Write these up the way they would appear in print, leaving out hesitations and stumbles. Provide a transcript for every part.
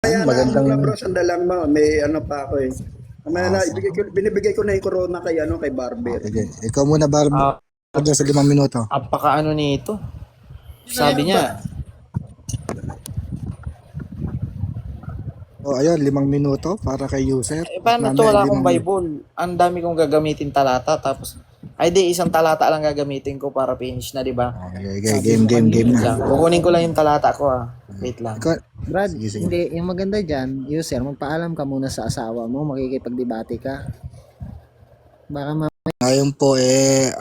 Kaya na ano ka bro, Magandang sandalang mo, may ano pa ako eh. Mamaya na, sige. binibigay ko na yung corona kay ano, kay Barber. Sige. Ikaw muna Ah, dyan sa 5 minuto. apaka ano nito. Ano Sabi ba? niya, So, ayun, 5 minuto para kay user. At paano to, mamaya wala akong 5 minuto. Bible. Ang dami kong gagamitin talata, tapos, ay di, isang talata lang gagamitin ko para finish na, di ba? Okay, Sabi game, mo, game, game wait na. lang. Kukunin ko lang yung talata ko Wait lang. Ikaw, Brad, sige, sige. hindi, yung maganda dyan, user, magpaalam ka muna sa asawa mo, makikipagdebate ka. Baka Ngayon po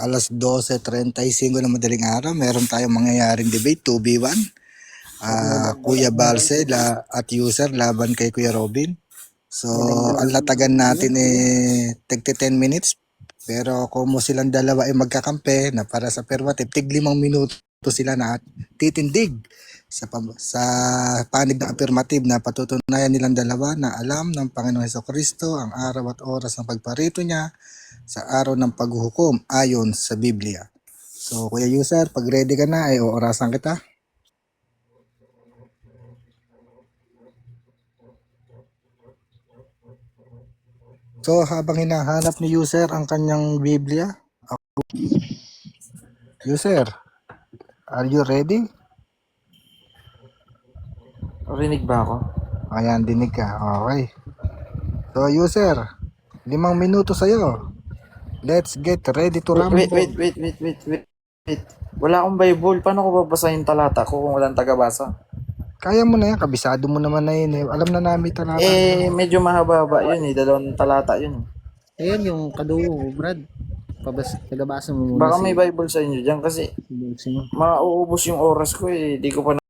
alas 12:35 ng madaling araw. Meron tayong mangyayaring debate, 2v1. Kuya Balse at user laban kay Kuya Robin. So, ang latagan natin tigti 10 minutes. Pero kung mo silang dalawa ay magkakampi na para sa permative, tig 5 minuto sila na titindig sa panig ng affirmative na patutunayan nilang dalawa na alam ng Panginoong Hesukristo ang araw at oras ng pagparito niya sa araw ng paghuhukom ayon sa Biblia. So, Kuya User, pag ready ka na, ay oorasan kita. So, habang hinahanap ni User ang kanyang Biblia, User, are you ready? Rinig ba ako? Ayan, dinig ka. Okay. So, User, 5 minuto sa'yo. Let's get ready to Wait, rumble. wait. Wala akong Bible. Paano ko babasahin talata ko kung walang tagabasa? Kaya mo na yan, kabisado mo naman na yun. Alam na namin talata. Medyo mahaba yun 2 talata yun. ayun yung kadugo, Brad. Tagabasa mo muna Baka may Bible sa inyo dyan kasi si mo. mauubos yung oras ko Di ko pa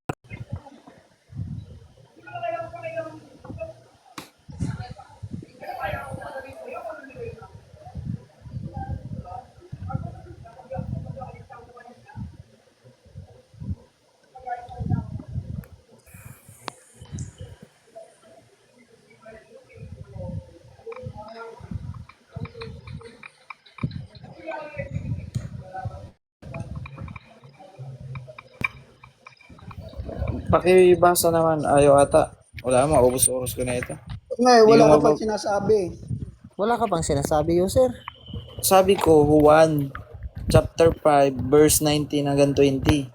pakibasa naman. Ayaw ata. Wala, maubos oras ko na ito. Ngayon, Di ko wala ka mabab- pang sinasabi. Wala ka bang sinasabi, user? Sabi ko, Juan chapter 5 verse 19 hanggang 20.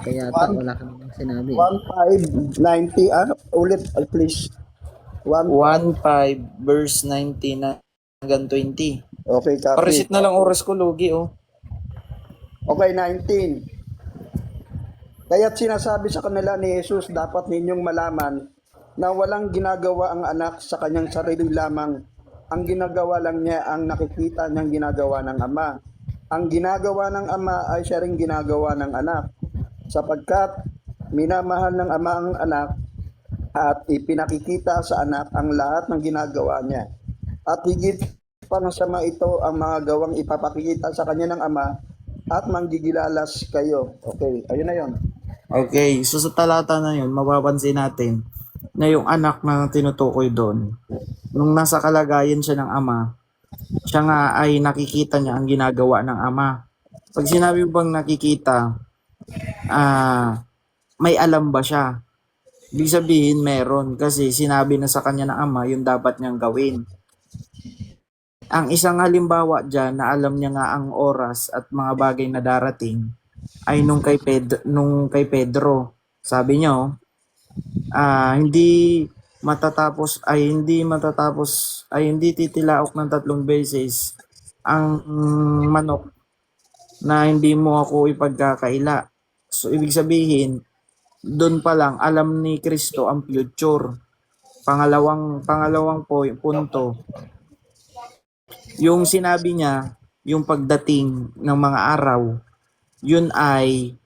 Kaya wala ka bang sinabi. 1590, ulit, please. 1 5 verse 19 hanggang 20. Okay, copy. Parisit na lang oras ko, Logi, Okay, 19. Kaya't sinasabi sa kanila ni Jesus, dapat ninyong malaman na walang ginagawa ang anak sa kanyang sarili lamang. Ang ginagawa lang niya ang nakikita niyang ginagawa ng Ama. Ang ginagawa ng Ama ay siya ring ginagawa ng anak. Sapagkat minamahal ng Ama ang anak at ipinakikita sa anak ang lahat ng ginagawa niya. At higit pa sa mga ito ang mga gawang ipapakikita sa kanya ng Ama at manggigilalas kayo. Okay, ayun na yun. Okay, so sa talata na yun, mapapansin natin na yung anak na tinutukoy doon, nung nasa kalagayan siya ng ama, siya nga ay nakikita niya ang ginagawa ng ama. Pag sinabi bang nakikita, may alam ba siya? Ibig sabihin meron kasi sinabi na sa kanya ng ama yung dapat niyang gawin. Ang isang halimbawa dyan na alam niya nga ang oras at mga bagay na darating ay nung kay Pedro. Sabi niya, hindi titilaok ng 3 beses ang manok na hindi mo ako ipagkakaila. So ibig sabihin, doon pa lang alam ni Kristo ang future. Pangalawang punto, yung sinabi niya, yung pagdating ng mga araw, yun ay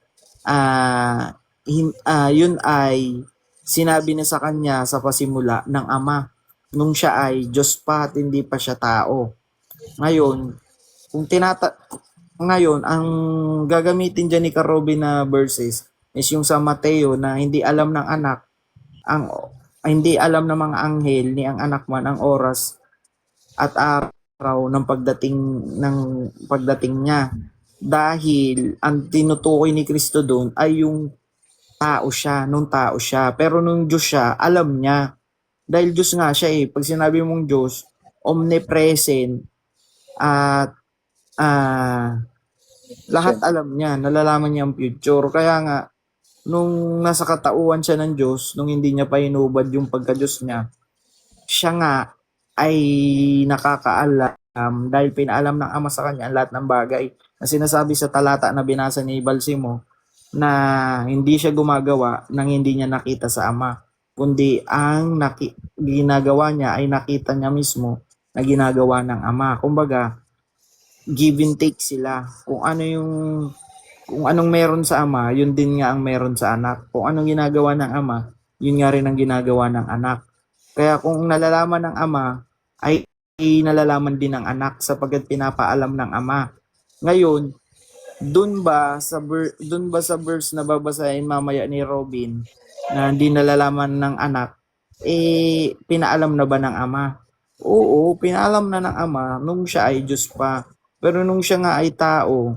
sinabi na sa kanya sa pasimula ng Ama nung siya ay Diyos pa at hindi pa siya tao. Ngayon, ngayon ang gagamitin diyan ni Karobi na verses is yung sa Mateo na hindi alam ng anak hindi alam ng mga anghel ni ang anak man ang oras at araw ng pagdating niya. dahil ang tinutukoy ni Kristo doon ay yung tao siya, nung tao siya. Pero nung Diyos siya, alam niya. Dahil Diyos nga siya eh. Pag sinabi mong Diyos, omnipresent at lahat alam niya, nalalaman niya ang future. Kaya nga, nung nasa katauhan siya ng Diyos, nung hindi niya pa hinubad yung pagka-Diyos niya, siya nga ay nakakaalam dahil pinaalam ng Ama sa kanya ang lahat ng bagay. Na sinasabi sa talata na binasa ni Balsimo na hindi siya gumagawa nang hindi niya nakita sa Ama, kundi ang ginagawa niya ay nakita niya mismo na ginagawa ng Ama. Kumbaga, give and take sila. Kung anong meron sa Ama, yun din nga ang meron sa anak. Kung anong ginagawa ng Ama, yun nga rin ang ginagawa ng anak. Kaya kung nalalaman ng Ama, ay nalalaman din ng anak sapagkat pinapaalam ng Ama. Ngayon, dun ba sa verse na babasahin mamaya ni Robin na hindi nalalaman ng anak, pinaalam na ba ng Ama? Oo, pinaalam na ng Ama nung siya ay Diyos pa. Pero nung siya nga ay tao,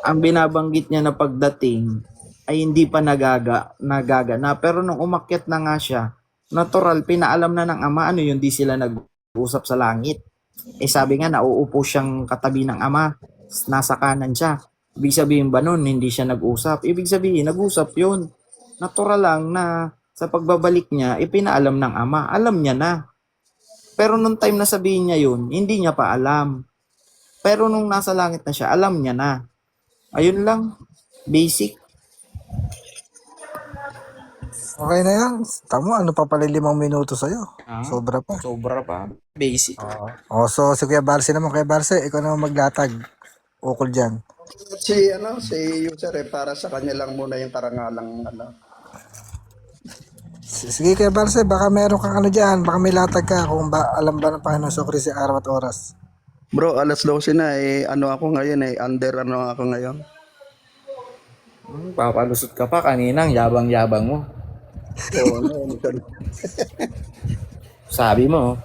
ang binabanggit niya na pagdating ay hindi pa nagagana. Pero nung umakyat na nga siya, natural, pinaalam na ng Ama, ano yun, di sila nag-usap sa langit. Sabi nga, nauupo siyang katabi ng Ama, nasa kanan siya. Ibig sabihin ba nun, hindi siya nag-usap? Ibig sabihin, nag-usap yun. Natural lang na sa pagbabalik niya, ipinaalam ng Ama, alam niya na. Pero nung time na sabihin niya yun, hindi niya pa alam. Pero nung nasa langit na siya, alam niya na. Ayun lang, basic. Okay na yan. Tama, ano pa pala 5 minuto sa'yo? Sobra pa. Sobra pa. Basic. So si Kuya Barse naman. Kuya Barse, ikaw naman maglatag. Ukol dyan. Si user para sa kanya lang muna yung karangalang Sige Kuya Barse, baka meron kang dyan. Baka may latag ka kung alam ba ng Panginoon sa Kristo araw at oras. Bro, alas 12 na ako ngayon under ako ngayon. Papalusot ka pa kaninang yabang-yabang mo. Oo, Sabi mo,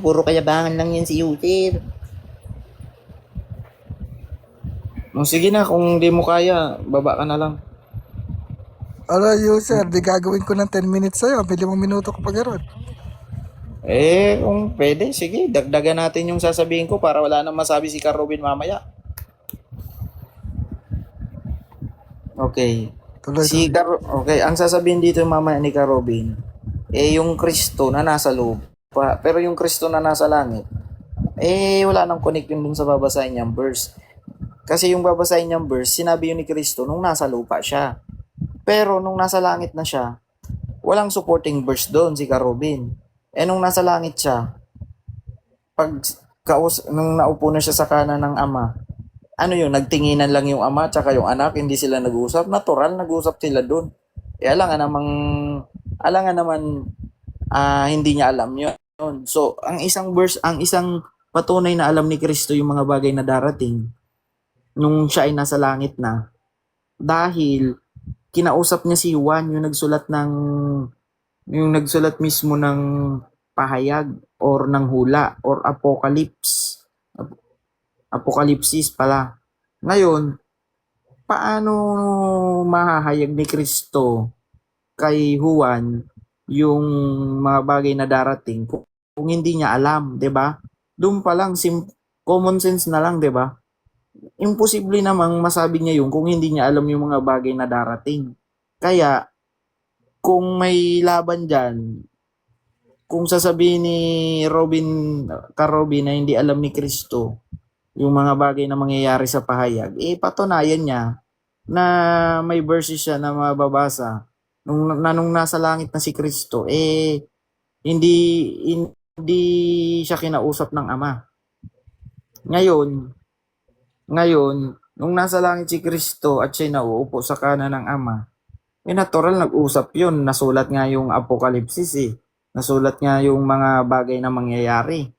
puro kayabangan lang yan si Uter. Sige na, kung di mo kaya, baba ka na lang. User, di gagawin ko ng 10 minutes sa'yo. 5 minuto ko pa garon. Kung pwede, sige, dagdagan natin yung sasabihin ko para wala nang masabi si Carobin mamaya. Okay. Tuloy. Okay, ang sasabihin dito mamaya ni Carobin, yung Kristo na nasa lupa, pero yung Kristo na nasa langit, wala nang connection dun sa babasahin niyang verse. Kasi yung babasahin niyang verse, sinabi yun ni Kristo nung nasa lupa siya. Pero nung nasa langit na siya, walang supporting verse doon si Carobin. Nung nasa langit siya, nung naupo na siya sa kanan ng Ama, ano yun, nagtinginan lang yung Ama tsaka yung anak, hindi sila nag-uusap. Natural, nag-uusap sila doon. Alangan naman, hindi niya alam yun. So, ang isang patunay na alam ni Kristo yung mga bagay na darating nung siya ay nasa langit na. Dahil, kinausap niya si Juan, yung nagsulat mismo ng pahayag or ng hula or apokalipsis pala. Ngayon, paano mahahayag ni Kristo kay Juan yung mga bagay na darating kung hindi niya alam, 'di ba? Doon pa lang common sense na lang, 'di ba? Imposible namang masabi niya yun kung hindi niya alam yung mga bagay na darating. Kaya kung may laban dyan, kung sasabihin ni Carobin na hindi alam ni Kristo yung mga bagay na mangyayari sa pahayag, patunayan niya na may verses siya na mababasa nung nasa langit na si Kristo, hindi siya kinausap ng Ama. Ngayon, nung nasa langit si Kristo at siya nauupo sa kanan ng Ama, natural nag-usap yun. Nasulat nga yung Apokalipsis Nasulat nga yung mga bagay na mangyayari.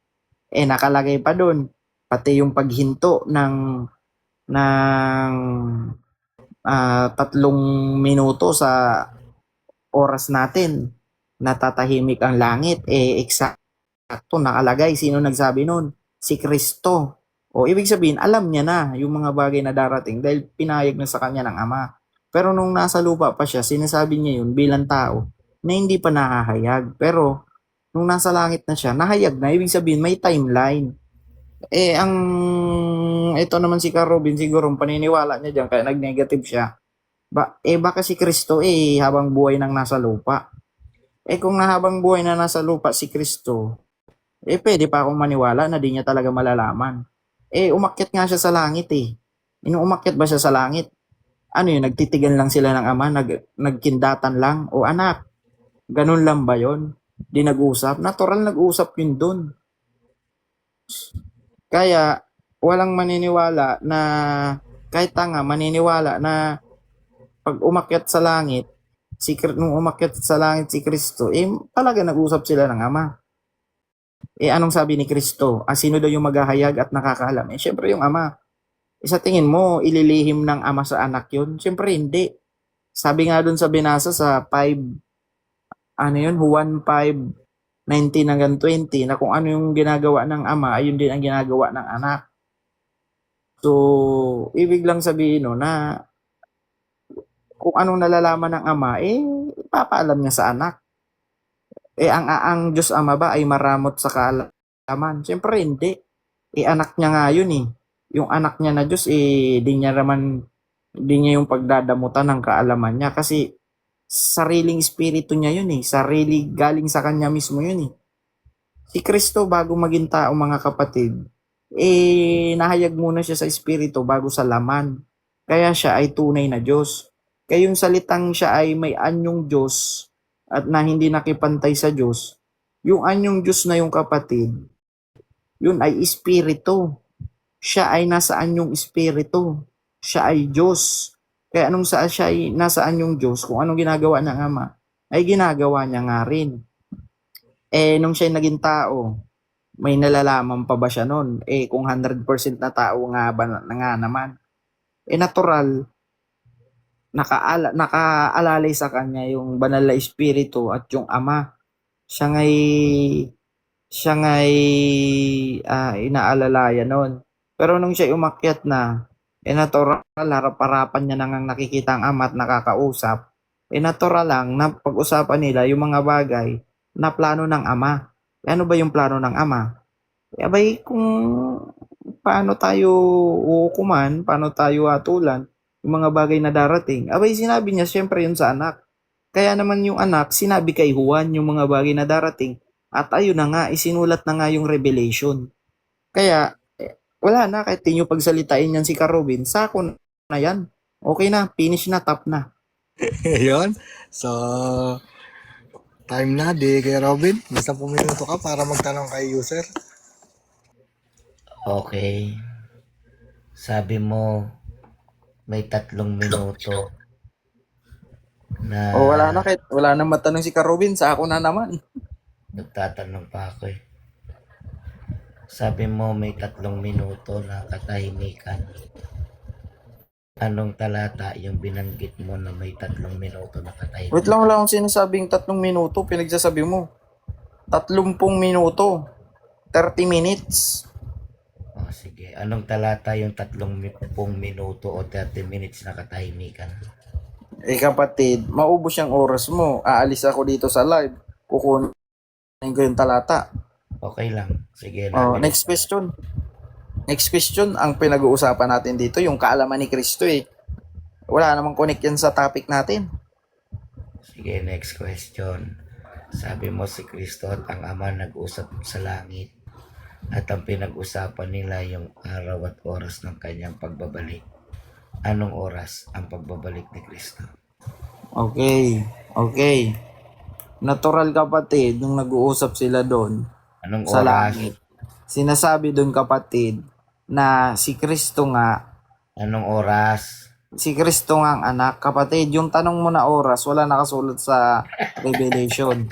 Nakalagay pa doon. Pati yung paghinto ng 3 minuto sa oras natin. Natatahimik ang langit. Eksakto nakalagay. Sino nagsabi nun? Si Kristo. O ibig sabihin, alam niya na yung mga bagay na darating dahil pinahayag na sa kanya ng Ama. Pero nung nasa lupa pa siya, sinasabi niya yun bilang tao na hindi pa nahahayag. Pero nung nasa langit na siya, nahayag na. Ibig sabihin, may timeline. Ito naman si Ka Robin, siguro paniniwala niya diyan kaya nag-negative siya. Baka si Kristo habang buhay nang nasa lupa. Kung habang buhay na nasa lupa si Kristo, pwede pa akong maniwala na di niya talaga malalaman. Umakyat nga siya sa langit Nung umakyat ba siya sa langit? Ano yun, nagtitigan lang sila ng Ama, nagkindatan lang, o anak, ganun lang ba yun? Di nag-usap? Natural nag-usap yun dun. Kaya, walang maniniwala na, kahit tanga, maniniwala na pag umakyat sa langit, nung umakyat sa langit si Kristo, talaga nag-usap sila ng Ama. Anong sabi ni Kristo? Sino daw yung maghahayag at nakakaalam? Syempre yung Ama. Sa tingin mo, ililihim ng Ama sa anak yun? Syempre hindi. Sabi nga dun sa binasa sa Juan 5:19 hanggang 20, na kung ano yung ginagawa ng Ama, ayun din ang ginagawa ng anak. So, ibig lang sabihin na kung anong nalalaman ng Ama, ipapaalam niya sa anak. Ang Diyos Ama ba ay maramot sa kaalaman? Siyempre hindi. Anak niya nga yun Yung anak niya na Diyos, di niya yung pagdadamutan ng kaalaman niya kasi sariling espiritu niya yun Sarili, galing sa kanya mismo yun Si Kristo bago maging tao, mga kapatid, nahayag muna siya sa espiritu bago sa laman. Kaya siya ay tunay na Diyos. Kaya yung salitang siya ay may anyong Diyos at na hindi nakipantay sa Diyos, yung anyong Diyos na yung kapatid, yun ay espiritu. Siya ay nasa anyong espiritu. Siya ay Diyos. Kaya siya ay nasa anyong Diyos, kung anong ginagawa ng Ama, ay ginagawa niya nga rin. Nung siya naging tao, may nalalaman pa ba siya nun? Kung 100% na tao nga ba nga naman? Natural, nakaalalay sa kanya yung banal na espiritu at yung Ama. Siya ngay inaalalayan nun. Pero nung siya umakyat na, natural, harap-harapan niya nang nakikita ang Ama at nakakausap. Natural lang na pag-usapan nila yung mga bagay na plano ng Ama. Ano ba yung plano ng Ama? Kung paano tayo hukuman, paano tayo hatulan, yung mga bagay na darating, sinabi niya siyempre yun sa anak. Kaya naman yung anak, sinabi kay Juan yung mga bagay na darating, at ayun na nga, isinulat na nga yung Revelation. Kaya, wala na, kahit di nyo pagsalitain yan si Ka Robin, sako na yan. Okay na, finish na, top na. Yun. So, time na, di kay Robin. Basta minuto ka para magtanong kay user. Okay. Sabi mo, may 3 minuto na Wala na, kahit wala na matanong si Ka Robin, sako na naman. nagtatanong pa ako Sabi mo, may 3 minuto na katahimikan. Anong talata yung binanggit mo na may 3 minuto na katahimikan? Wait lang, wala akong sinasabing 3 minuto, pinagsasabi mo. 30 minuto. 30 minutes. Sige. Anong talata yung 30 minuto o 30 minutes na katahimikan? Kapatid, maubos yung oras mo. Aalis ako dito sa live. Kukunin ko yung talata. Okay lang. Sige. Next question. Next question, ang pinag-uusapan natin dito, yung kaalaman ni Kristo Wala namang connect yan sa topic natin. Sige, next question. Sabi mo si Kristo at ang Ama nag-usap sa langit at ang pinag-usapan nila yung araw at oras ng kanyang pagbabalik. Anong oras ang pagbabalik ni Kristo? Okay. Natural, kapatid, nung nag-uusap sila doon Anong sa oras? langit, sinasabi doon, kapatid, na si Kristo nga, Anong oras? si Kristo nga ang anak. Kapatid, yung tanong mo na oras, wala nakasulat sa Revelation.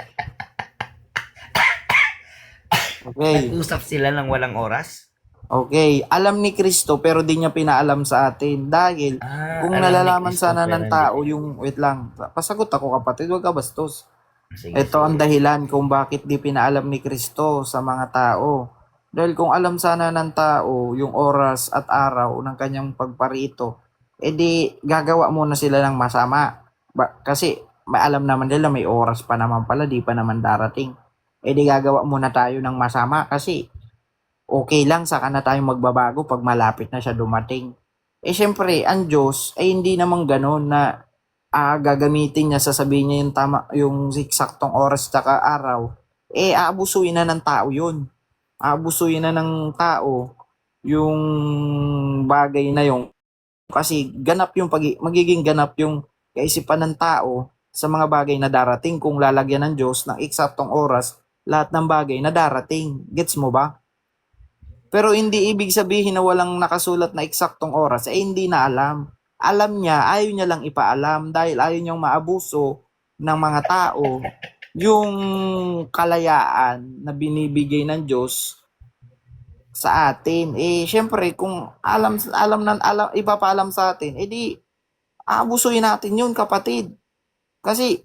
Okay. Nag-usap sila ng walang oras? Okay. Alam ni Kristo pero di niya pinaalam sa atin. Dahil kung alam ni nalalaman Kristo, sana pero ng hindi. tao yung... Wait lang. Pasagot ako, kapatid. Huwag ka bastos. Sige, Ito ang dahilan kung bakit di pinaalam ni Kristo sa mga tao. Dahil kung alam sana ng tao yung oras at araw ng kanyang pagparito, edi gagawa muna sila ng masama. Kasi may alam naman nila may oras pa naman pala, di pa naman darating. Edi gagawa muna tayo ng masama kasi okay lang saka na tayo magbabago pag malapit na siya dumating. Syempre, ang Diyos ay hindi naman gano'n na gagamitin niya, sasabihin niya yung tama, yung eksaktong oras tsaka araw. Aabusuin na ng tao yun. Aabusuin na ng tao yung bagay na yung kasi ganap yung magiging ganap yung kaisipan ng tao sa mga bagay na darating kung lalagyan ng Diyos ng eksaktong oras lahat ng bagay na darating. Gets mo ba? Pero hindi ibig sabihin na walang nakasulat na eksaktong oras, hindi na alam. Alam niya, ayaw niya lang ipaalam dahil ayaw niyang maabuso ng mga tao yung kalayaan na binibigay ng Diyos sa atin. Syempre, kung ipapaalam sa atin, di aabusuin natin yun, kapatid. Kasi,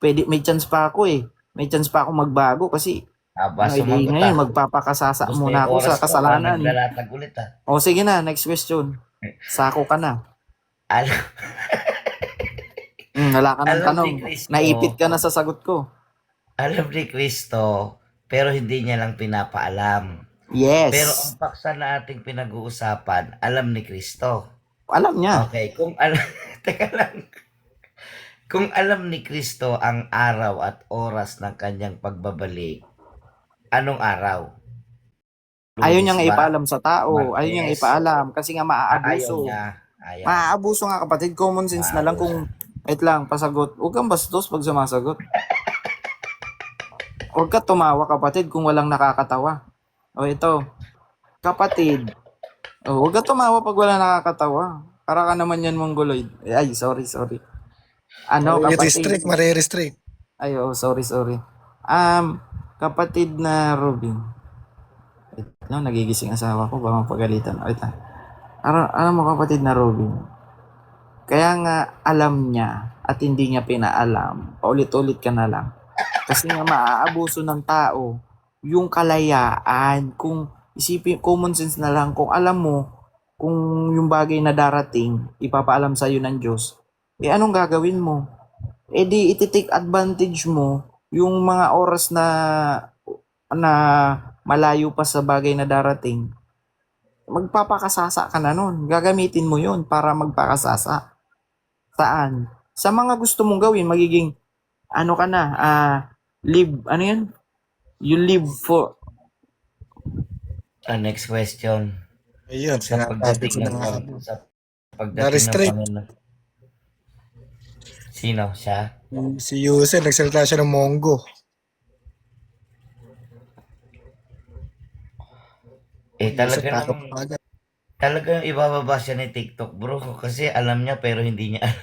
may chance pa ako eh. May chance pa ako magbago kasi Aba, di sumagot ngayon, ah. magpapakasasa Gusto muna yung ako oras sa ko, kasalanan. naglalatag ulit ah. O sige na, next question. Sako ka na. Alam, Wala ka ng Alam tanong. ni Cristo. Naipit ka na sa sagot ko. alam ni Kristo, pero hindi niya lang pinapaalam. Yes. Pero ang paksa na ating pinag-uusapan, alam ni Kristo. Alam niya. Okay, kung alam, teka lang. Kung alam ni Kristo ang araw at oras ng kanyang pagbabalik, anong araw? Ayaw niyang Lunes ba? ipaalam sa tao. Ayaw niyang Martes? ipaalam kasi nga Ayaw maaabuso. niya. Ayaw. Maaabuso nga, kapatid. Common sense na lang kung wait lang, pasagot. Huwag kang bastos pag sumasagot. Huwag ka tumawa, kapatid, kung walang nakakatawa. O ito, kapatid. Huwag ka tumawa pag wala nakakatawa. Para ka naman yan, mongoloid. Ay, sorry. Ano, kapatid? Marirestrict. Ay, sorry. Kapatid na Robin. Wait lang, nagigising asawa ko, baka mapagalitan. Wait lang. Alam mo, kapatid na Robin, kaya nga alam niya at hindi niya pinaalam, paulit-ulit ka na lang. Kasi nga maaabuso ng tao yung kalayaan. Kung isipin, common sense na lang, kung alam mo, kung yung bagay na darating, ipapaalam sa'yo ng Diyos, anong gagawin mo? Di iti-take advantage mo yung mga oras na malayo pa sa bagay na darating. Magpapakasasa ka na nun. Gagamitin mo yun para magpakasasa. Saan? Sa mga gusto mong gawin, magiging live, yan? You live for, Next question. Ayun, Sa sinasabi pagdating ko na ng nga. sa pagdating ng Na-restrict. Panginoon. Sino siya? Si Yusel, nagsalita siya ng Monggo. Talaga Takot namang pa agad. talagang ibababa siya ni TikTok, bro. Kasi alam niya pero hindi niya alam.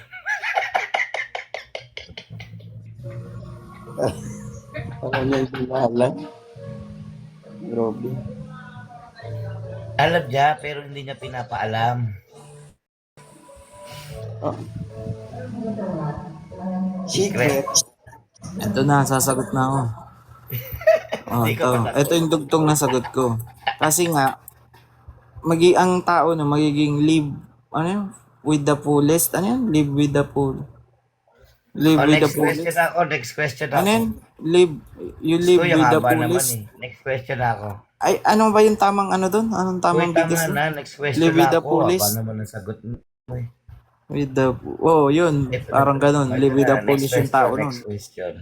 Ako niya yung pinahalan. Grabe. Alam niya pero hindi niya pinapaalam. Secret. ito na, sasagot na ako. Hindi ka pa Ito yung dugtong na sagot ko. Kasi nga, ang tao na magiging live, with the fullest, live with the full. Live with the Next question fullest. ako. Next question ako. You live Gusto yung with the haba naman fullest. eh. Next question ako. Ay, ano ba yung tamang doon? Anong tamang Uy, tama bigas doon? na. Next question Live with the ako. fullest. Haba naman ang sagot mo. Yun. Parang ganun. Live with the fullest yung tao nun. Next question.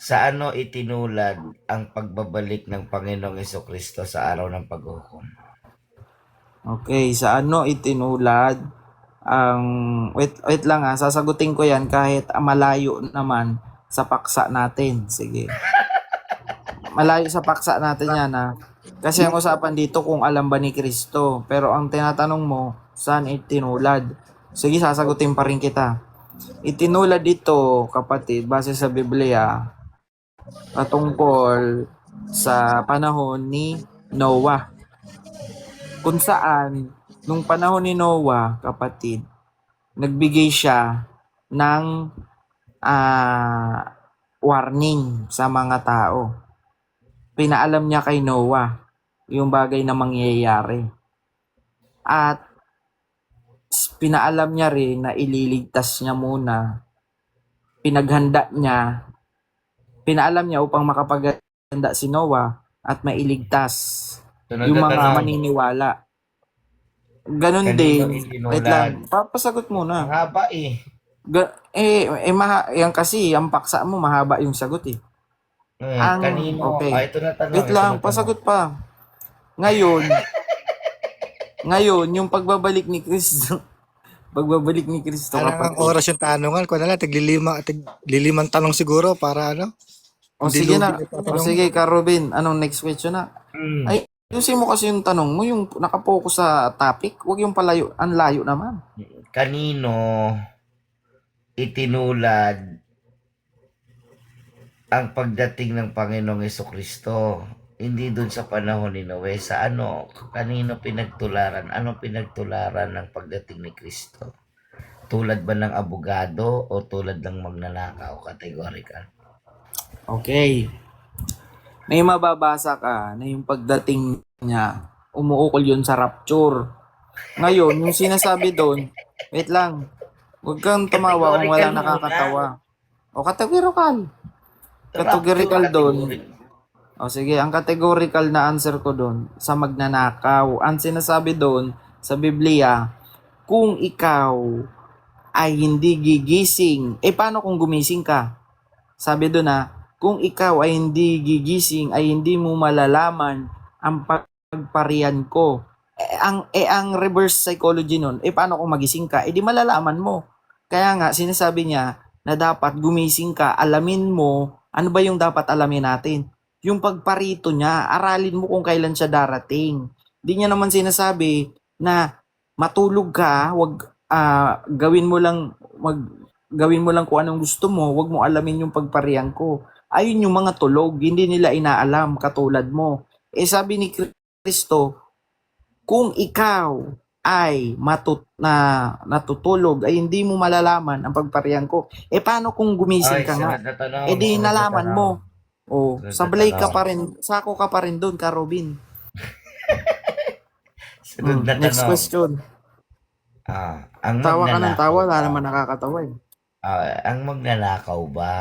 Sa ano itinulad ang pagbabalik ng Panginoong Jesucristo sa araw ng paghukom? Okay, sa ano itinulad ang wait lang sasagutin ko yan kahit malayo naman sa paksa natin. Sige. Malayo sa paksa natin yan Kasi ang usapan dito kung alam ba ni Kristo. Pero ang tinatanong mo, saan itinulad? Sige, sasagutin pa rin kita. Itinulad dito, kapatid, base sa Biblia, patungkol sa panahon ni Noah. Kung saan, nung panahon ni Noah, kapatid, nagbigay siya ng warning sa mga tao. Pinaalam niya kay Noah yung bagay na mangyayari. At pinaalam niya rin na ililigtas niya muna. Pinaalam niya upang makapaghanda si Noah at mailigtas Sunod yung na mga tanong. maniniwala. Ganon Kanino din. itinulad? Wait lang, papasagot Ang muna. haba eh. Yan kasi, ang paksa mo, mahaba yung sagot eh. Kanino? Okay. Ito na tanong. Wait ito lang, na tanong. pasagot pa. Ngayon, yung pagbabalik ni Kristo, Alang ang kapatid. oras yung tanungan ko na lang, tiglilimang tanong siguro para ano? O Hindi sige lugi na. na O tatanong. sige, Ka Robin, anong next question na? Ay, ayusin mo kasi yung tanong mo, yung nakapokus sa topic, huwag yung palayo, ang layo naman. Kanino itinulad ang pagdating ng Panginoong Hesukristo? Hindi dun sa panahon ni Noe. Sa ano? Kanino pinagtularan? Anong pinagtularan ng pagdating ni Kristo? Tulad ba ng abogado o tulad ng magnanakaw? Categorical. Okay. May mababasa ka na yung pagdating niya, umuukol yun sa rapture. Ngayon, yung sinasabi doon, wait lang, huwag kang tumawa kung wala Categorical muna. nakakatawa. O categorical. Categorical doon. O sige, ang categorical na answer ko doon, sa magnanakaw. Ang sinasabi doon sa Biblia, kung ikaw ay hindi gigising, paano kung gumising ka? Sabi doon kung ikaw ay hindi gigising, ay hindi mo malalaman ang pagparian ko. Ang reverse psychology nun, paano kung magising ka? Di malalaman mo. Kaya nga, sinasabi niya na dapat gumising ka, alamin mo, ano ba yung dapat alamin natin? Yung pagparito niya, aralin mo kung kailan siya darating. Di niya naman sinasabi na matulog ka, wag gawin mo lang kung anong gusto mo, wag mo alamin yung pagparian ko. Ayun yung mga tulog, hindi nila inaalam katulad mo. Sabi ni Kristo, kung ikaw ay natutulog, ay hindi mo malalaman ang pagparian ko. Paano kung gumising ka nga? sunod na tanong. Di sunod na nalaman tanong. mo. Sunod na Sablay ka tanong. pa rin, sako ka pa rin doon, Ka Robin. Sunod na Next tanong. question. Ang Tawa ka ng magnanakaw tawa, wala ba? naman nakakatawa eh. Ang magnanakaw ba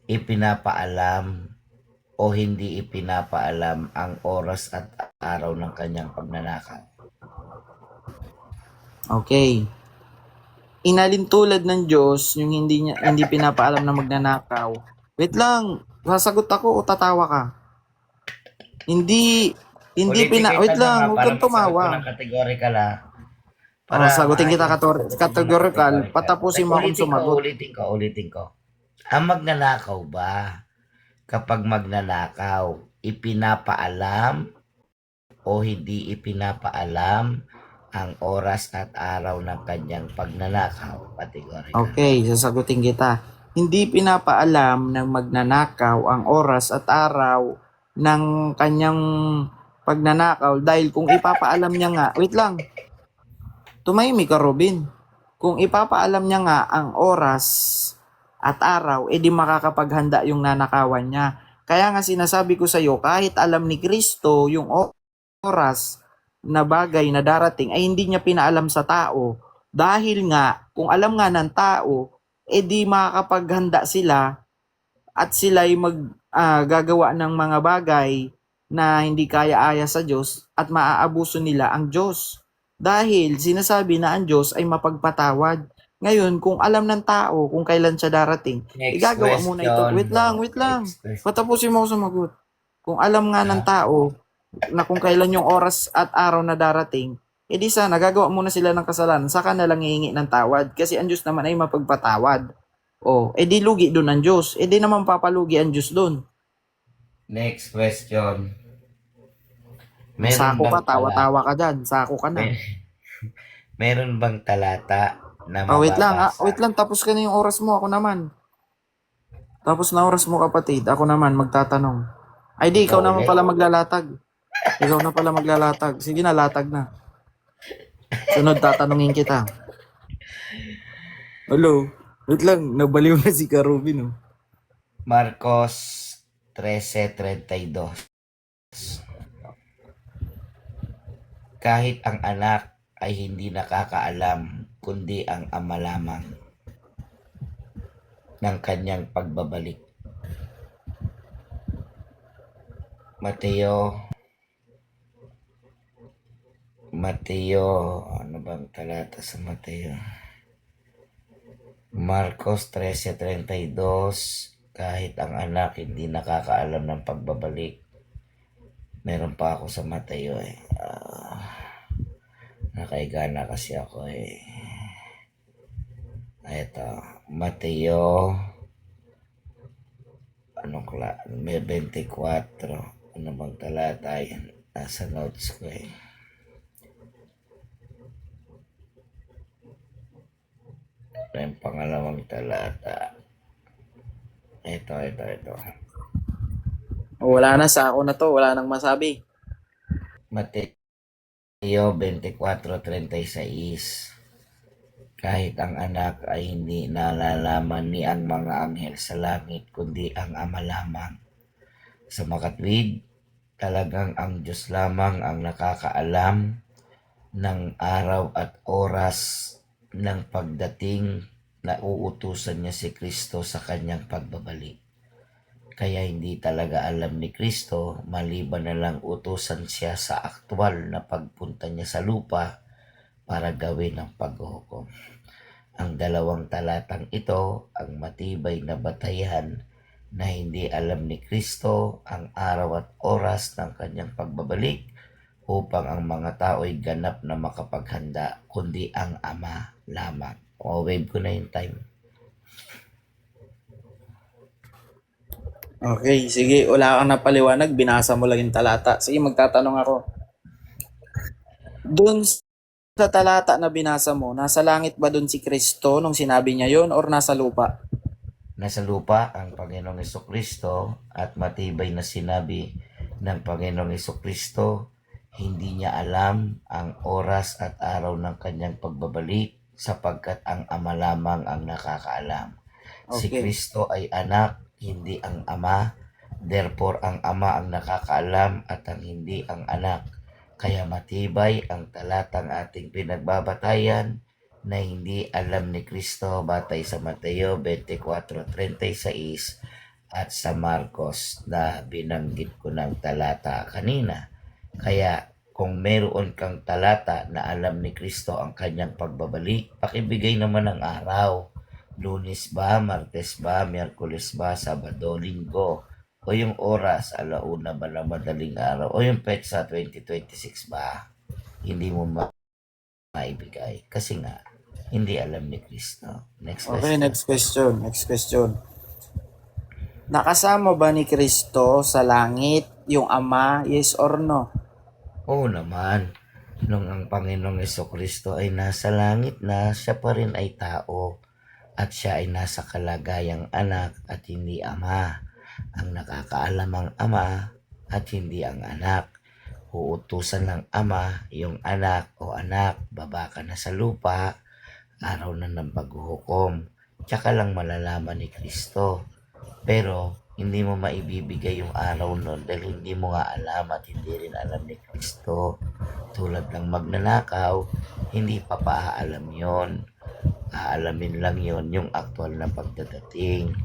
ipinapaalam o hindi ipinapaalam ang oras at araw ng kanyang pagnanakaw? Okay. Inalin tulad ng Diyos yung hindi pinapaalam na magnanakaw. Wait lang, sasagot ako o tatawa ka? Hindi wait lang, huwag kang tumawa. Categorical Sagutin kita categorical, patapusin mo akong sumagot. Ulitin ko. Ang magnanakaw ba, kapag magnanakaw, ipinapaalam o hindi ipinapaalam ang oras at araw ng kanyang pagnanakaw? Categorical. Okay, sasagutin kita. Hindi pinapaalam ng magnanakaw ang oras at araw ng kanyang pagnanakaw dahil kung ipapaalam niya nga, wait lang, tumahimik ka Robin. Kung ipapaalam niya nga ang oras at araw, di makakapaghanda yung nanakawan niya. Kaya nga sinasabi ko sa iyo, kahit alam ni Kristo yung oras na bagay na darating, ay hindi niya pinaalam sa tao. Dahil nga, kung alam nga ng tao, di makakapaghanda sila at sila ay gagawa ng mga bagay na hindi kaya-aya sa Diyos at maaabuso nila ang Diyos. Dahil sinasabi na ang Diyos ay mapagpatawad. Ngayon, kung alam ng tao kung kailan siya darating, igagawa muna ito. Wait lang. Patapusin mo ako sumagot. Kung alam nga ng tao na kung kailan yung oras at araw na darating, di sana gagawa muna sila ng kasalanan, saka na lang hihingi ng tawad. Kasi ang Diyos naman ay mapagpatawad. Di lugi doon ang Diyos. Di naman papalugi ang Diyos doon. Next question. Sako ka, tawa-tawa ka dyan. Sako ka na. Meron bang talata na mababasa? Wait lang, tapos ka na yung oras mo, ako naman. Tapos na oras mo kapatid, ako naman magtatanong. Ay di, ikaw naman pala maglalatag. Ikaw na pala maglalatag. Sige na, latag na. Sunod, tatanungin kita. Hello? Wait lang, nabaliw na si Ka Robin. Marcos 13:32. kahit ang anak ay hindi nakakaalam, kundi ang ama lamang ng kanyang pagbabalik. Mateo, ano bang talata sa Mateo? Marcos 13:32, kahit ang anak hindi nakakaalam ng pagbabalik. Meron pa ako sa Mateo eh. Nakaigana kasi ako eh. Ito, Mateo, may 24. Ano bang talata yan? Nasa notes ko eh. Yung pangalawang talata. Ito. Wala na, sa ako na to. Wala nang masabi. Mateo 24:36. Kahit ang anak ay hindi nalalaman ni ang mga anghel sa langit, kundi ang ama lamang. Sa makatwid, talagang ang Diyos lamang ang nakakaalam ng araw at oras ng pagdating na uutusan niya si Kristo sa kanyang pagbabalik. Kaya hindi talaga alam ni Kristo, maliban na lang utusan siya sa aktwal na pagpunta niya sa lupa para gawin ang paghuhukom. Ang dalawang talatang ito ang matibay na batayan na hindi alam ni Kristo ang araw at oras ng kanyang pagbabalik upang ang mga tao'y ganap na makapaghanda, kundi ang Ama lamang. O, wave ko na yung time. Okay, sige. Wala kang napaliwanag. Binasa mo lang yung talata. Sige, magtatanong ako. Doon sa talata na binasa mo, nasa langit ba doon si Kristo nung sinabi niya yon or nasa lupa? Nasa lupa ang Panginoong Jesucristo at matibay na sinabi ng Panginoong Jesucristo, hindi niya alam ang oras at araw ng kanyang pagbabalik sapagkat ang Ama lamang ang nakakaalam. Si Okay. Kristo ay anak, hindi ang Ama. Therefore, ang Ama ang nakakaalam at ang hindi ang anak. Kaya matibay ang talatang ating pinagbabatayan na hindi alam ni Kristo batay sa Mateo 24:36 at sa Marcos na binanggit ko ng talata kanina. Kaya kung meron kang talata na alam ni Kristo ang kanyang pagbabalik, pakibigay naman ang araw. Lunes ba, Martes ba, Miyerkules ba, Sabado, Linggo, o yung oras, 1:00 ba na madaling araw, o yung petsa 2026 ba, hindi mo maibigay. Kasi nga, hindi alam ni Kristo. Next Okay, question. next question. Nakasama ba ni Kristo sa langit yung Ama, yes or no? Oo naman, nung ang Panginoong Jesucristo ay nasa langit na, siya pa rin ay tao. At siya ay nasa kalagayang anak at hindi ama. Ang nakakaalam ang ama at hindi ang anak. Uutusan ng ama yung anak, o anak, baba ka na sa lupa, araw na ng paghuhukom. Tsaka lang malalaman ni Kristo. Pero hindi mo maibibigay yung araw nun dahil hindi mo nga alam at hindi rin alam ni Kristo. Tulad ng magnanakaw, hindi pa paaalam yon. Aalamin lang yon yung aktual na pagdadating.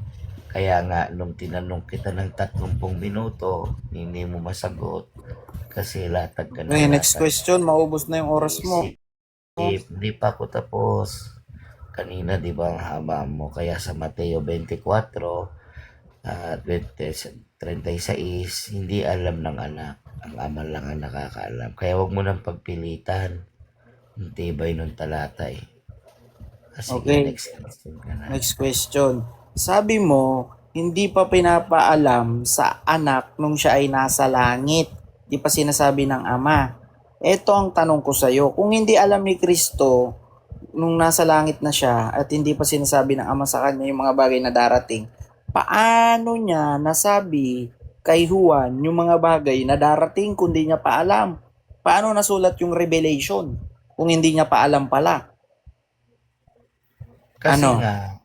Kaya nga, nung tinanong kita ng 30 minuto, hindi mo masagot kasi latag ka na Okay, next latag. question. Maubos na yung oras mo. Hindi pa ako tapos. Kanina, di ba, ang haba mo. Kaya sa Mateo 24 at 36, hindi alam ng anak. Ang ama lang ang nakakaalam. Kaya wag mo nang pagpilitan. Ang tibay nung talata eh. Sige, Okay. next question ka na. Next question. Sabi mo, hindi pa pinapaalam sa anak nung siya ay nasa langit. Di pa sinasabi ng ama. Ito ang tanong ko sa'yo. Kung hindi alam ni Kristo nung nasa langit na siya at hindi pa sinasabi ng ama sa kanya yung mga bagay na darating, paano niya nasabi kay Juan yung mga bagay na darating kung hindi niya pa alam? Paano nasulat yung revelation kung hindi niya pa alam pala? Kasi Ano? nga,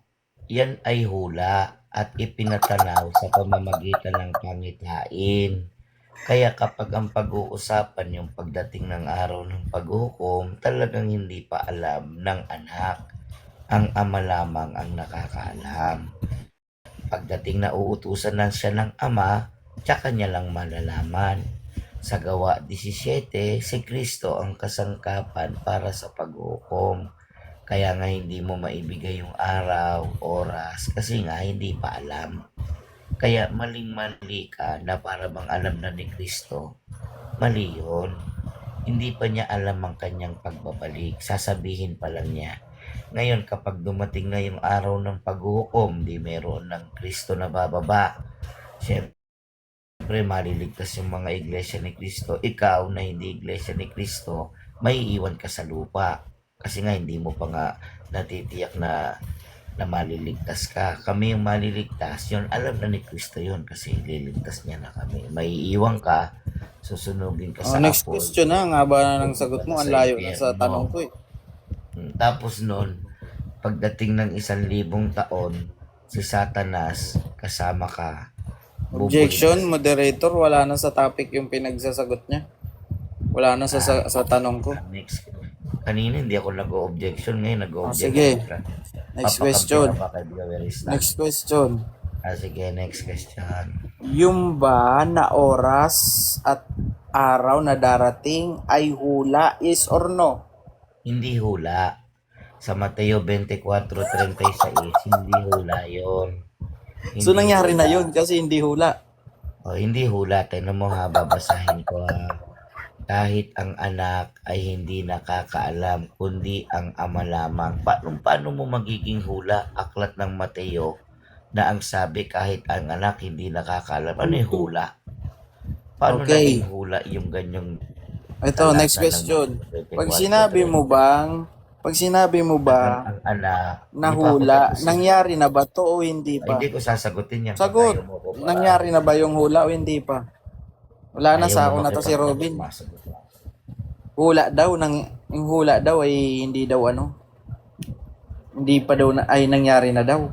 yan ay hula at ipinatanaw sa pamamagitan ng pangitain. Kaya kapag ang pag-uusapan yung pagdating ng araw ng paghukom, talagang hindi pa alam ng anak. Ang ama lamang ang nakakaalam. Pagdating na uutusan na siya ng ama, tsaka niya lang malalaman. Sa gawa 17, si Kristo ang kasangkapan para sa paghukom. Kaya nga hindi mo maibigay yung araw, oras, kasi nga hindi pa alam. Kaya maling-mali ka na para bang alam na ni Kristo. Mali yun. Hindi pa niya alam ang kanyang pagbabalik. Sasabihin pa lang niya. Ngayon, kapag dumating na yung araw ng paghukom, di meron ng Kristo na bababa. Siyempre, maliligtas yung mga iglesia ni Kristo. Ikaw na hindi iglesia ni Kristo, may iwan ka sa lupa. Kasi nga, hindi mo pa nga natitiyak na maliligtas ka. Kami yung maliligtas, yun alam na ni Kristo yun kasi liligtas niya na kami. May iwan ka, susunugin ka sa Next apoy. question na. Ang haba na ng sagot mo. Ang layo na sa tanong ko eh. Tapos nun, pagdating ng 1,000 taon, si Satanas kasama ka. Objection, moderator. Wala na sa topic yung pinagsasagot niya. Wala na sa tanong ko. Next. Kanina hindi ako nag-objection, ngayon nag-objection sige. ka. Next question. Next. Next question. Sige, next question. Yung ba na oras at araw na darating ay hula, is or no? Hindi hula. Sa Mateo 24:36, hindi hula yon. So nangyari na yun kasi hindi hula. Hindi hula. Tignan mo ha, babasahin ko ha. Kahit ang anak ay hindi nakakaalam, kundi ang ama lamang. Paano mo magiging hula? Aklat ng Mateo na ang sabi kahit ang anak hindi nakakaalam. Ano yung hula? Paano Okay. naging hula yung ganyang Ito, talata next ng question. Mateo Pag sinabi mo ba ang anak, na hindi pa ako hula, tapos. nangyari na ba to o hindi Ay, pa? hindi ko sasagutin yan. Sagot. Ayaw mo ko pa. Nangyari na ba yung hula o hindi pa? Wala na, Ayaw sa ako mo na to si makipag- Robin. sumasagot na. Hula daw, yung hula daw ay hindi daw ano. Hindi pa daw ay nangyari na daw.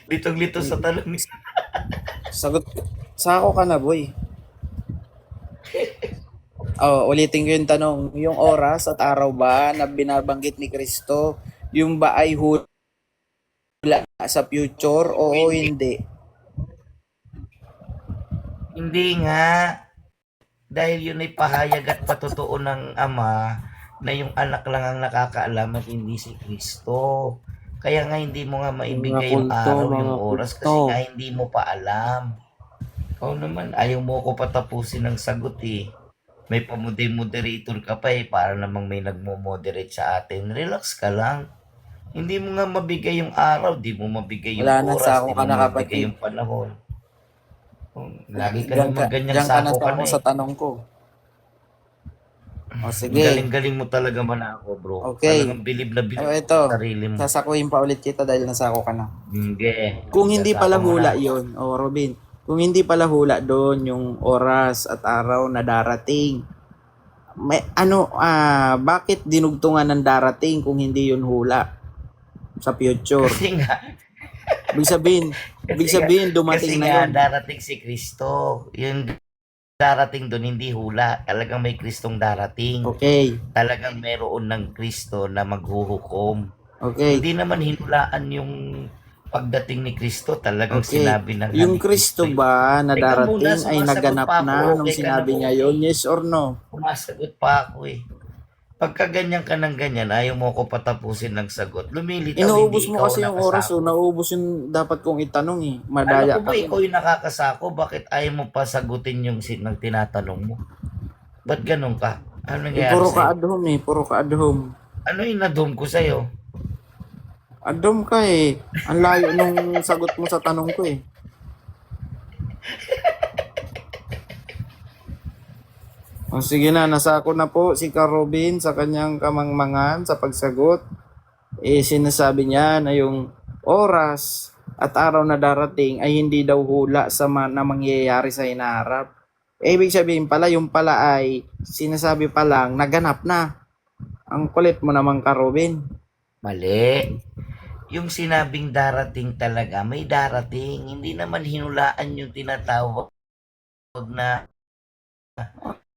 Litong-lito sa talong ni Sagot, sako ka na boy. Ulitin ko yung tanong. Yung oras at araw ba na binabanggit ni Kristo, yung ba ay hula sa future o hindi? Hindi nga. Dahil yun ay pahayag at patotoo ng ama na yung anak lang ang nakakaalam at hindi si Kristo. Kaya nga hindi mo nga maibigay yung araw, yung oras kasi nga hindi mo pa alam. Ikaw naman, ayaw mo ko patapusin ng sagot eh. May moderator ka pa eh, para namang may nagmo-moderate sa atin. Relax ka lang. Hindi mo nga mabigay yung araw, di mo mabigay yung Wala na, oras, sako di ka mo na, mabigay kapatid. yung panahon. Lagi ka Diyan naman ganyan diyan ka na sako ka na sa eh. tanong ko. O Ang sige. galing-galing mo talaga man ako, bro. Okay. Talagang bilib na bilib Ito, sa sarili mo. sasakuhin pa ulit kita dahil nasako ka na. Hindi. Kung hindi pala Sasako mo hula na. yon, Robin, kung hindi pala hula doon yung oras at araw na darating, may bakit dinugtungan ng darating kung hindi yun hula sa future? Kasi nga, Ibig sabihin dumating kasi na nga yun. darating si Kristo. Yung darating doon hindi hula. Talagang may Kristong darating. Okay. Talagang meron ng Kristo na maghuhukom. Okay. Hindi naman hinulaan yung pagdating ni Kristo. Talagang Okay. sinabi ng Yung Kristo ba na Teka muna, darating ay sumasagot naganap pa ako. na nung Okay ka sinabi na, niya okay. yun? Yes or no? Sumasagot pa ako eh. Pagka ganyan ka ng ganyan, ayaw mo ko patapusin ng sagot. Lumilitaw, Inuubos hindi mo ikaw kasi yung nakasako. oras, nauubos yung dapat kong itanong eh. Alam Madaya ko ka. ba ikaw yung nakakasako? Bakit ayaw mo pa sagutin yung ng tinatanong mo? Ba't ganun ka? Ano nangyari Puro ka sa'yo? adhom eh, puro ka adhom. Ano yung nadum ko sa'yo? Adhom ka eh. Ang layo nung sagot mo sa tanong ko eh. O sige na, nasako na po si Ka Robin sa kanyang kamangmangan sa pagsagot. Sinasabi niya na yung oras at araw na darating ay hindi daw hula sa na mangyayari sa hinaharap. Ibig sabihin pala, yung pala ay sinasabi pa lang, naganap na. Ang kulit mo naman, Ka Robin. Mali. yung sinabing darating talaga, may darating. Hindi naman hinulaan yung tinatawag na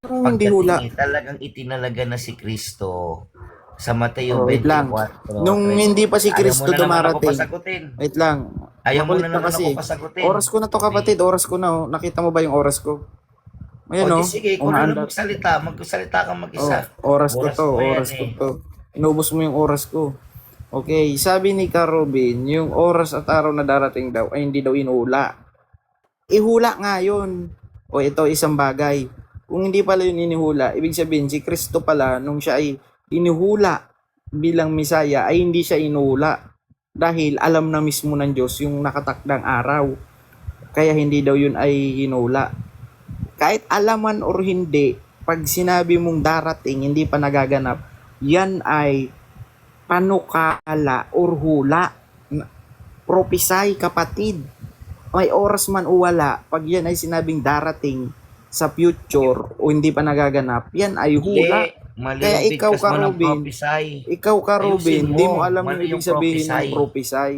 Parang hindi hula. pagdating talagang itinalaga na si Kristo sa Mateo Oh, wait lang. 24. Nung hindi pa si Ayaw mo Kristo na naman ako dumarating. pasagutin. Wait lang. Ayaw mo Makulit na ka naman kasi. ako pasagutin. Oras ko na to, kapatid. Oras ko na. Oh. Nakita mo ba yung oras ko? Ayan, O oh. di sige, ikaw na lang Umaandar. magsalita ka mag-isa. Oras ko to. mo yan Oras ko eh. to. Inubos mo yung oras ko. Okay, sabi ni Karobin, yung oras at araw na darating daw ay hindi daw inuula. Ihula nga yun. O ito, isang bagay. Kung hindi pala yun inihula, ibig sabihin si Kristo pala, nung siya ay inihula bilang Misaya, ay hindi siya inuula. Dahil alam na mismo ng Diyos yung nakatakdang araw. Kaya hindi daw yun ay hinula. Kahit alaman or hindi, pag sinabi mong darating, hindi pa nagaganap, yan ay panukala or hula. Propisay, kapatid. May oras man o wala, pag yan ay sinabing darating sa future o hindi pa nagaganap, yan ay hula. Mali Kaya yung ikaw, bigkas mo ng Karobin, propisay. Ikaw, Karobin, Ayusin mo. di mo alam Mali yung ibig yung sabihin propisay. ng propisay.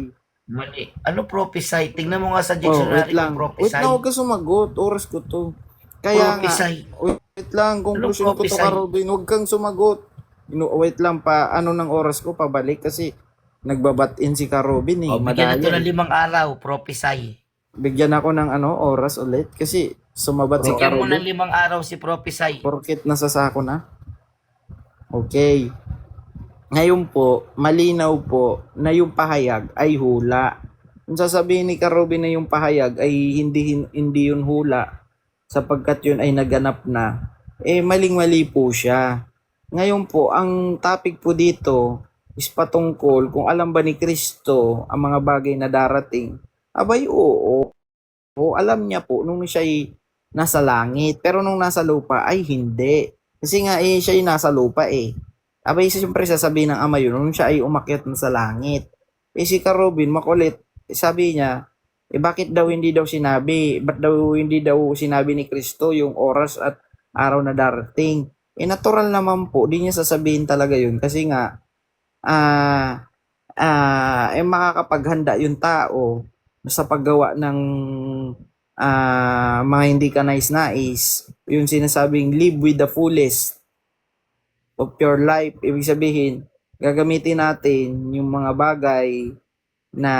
Mali. Ano propisay? Tingnan mo nga sa Oh, dictionary wait lang. kung Wait propisay. lang, huwag ka sumagot. Oras ko to. Kaya Propisay. nga, wait lang, conclusion ko to, propisay? Karobin. Huwag kang sumagot. Wait lang pa, ano ng oras ko, pabalik kasi nagbabat-in si Karobin eh. O, bigyan na to Madaya. ng 5 araw. Propisay. Bigyan ako ng oras ulit kasi sumabat si Bigyan mo ng Karobin. 5 araw si propisay. Porket nasasako na. Okay. Ngayon po, malinaw po na yung pahayag ay hula. Kung sasabihin ni Karobin na yung pahayag ay hindi yun hula sapagkat yun ay naganap na, maling-mali po siya. Ngayon po, ang topic po dito is patungkol kung alam ba ni Kristo ang mga bagay na darating. Abay, oo. O, alam niya po nung siya ay nasa langit. Pero nung nasa lupa ay hindi. Kasi nga siya ay nasa lupa eh. Abay, siyempre sasabihin ng ama yun nung siya ay umakyat na sa langit. Si Karobin, makulit. Sabi niya, bakit daw hindi daw sinabi? Ba't daw hindi daw sinabi ni Kristo yung oras at araw na darating? Natural naman po, di niya sasabihin talaga yun. Kasi nga, makakapaghanda yung tao sa paggawa ng mga hindi ka nais-nais. Yung sinasabing live with the fullest of your life. Ibig sabihin, gagamitin natin yung mga bagay na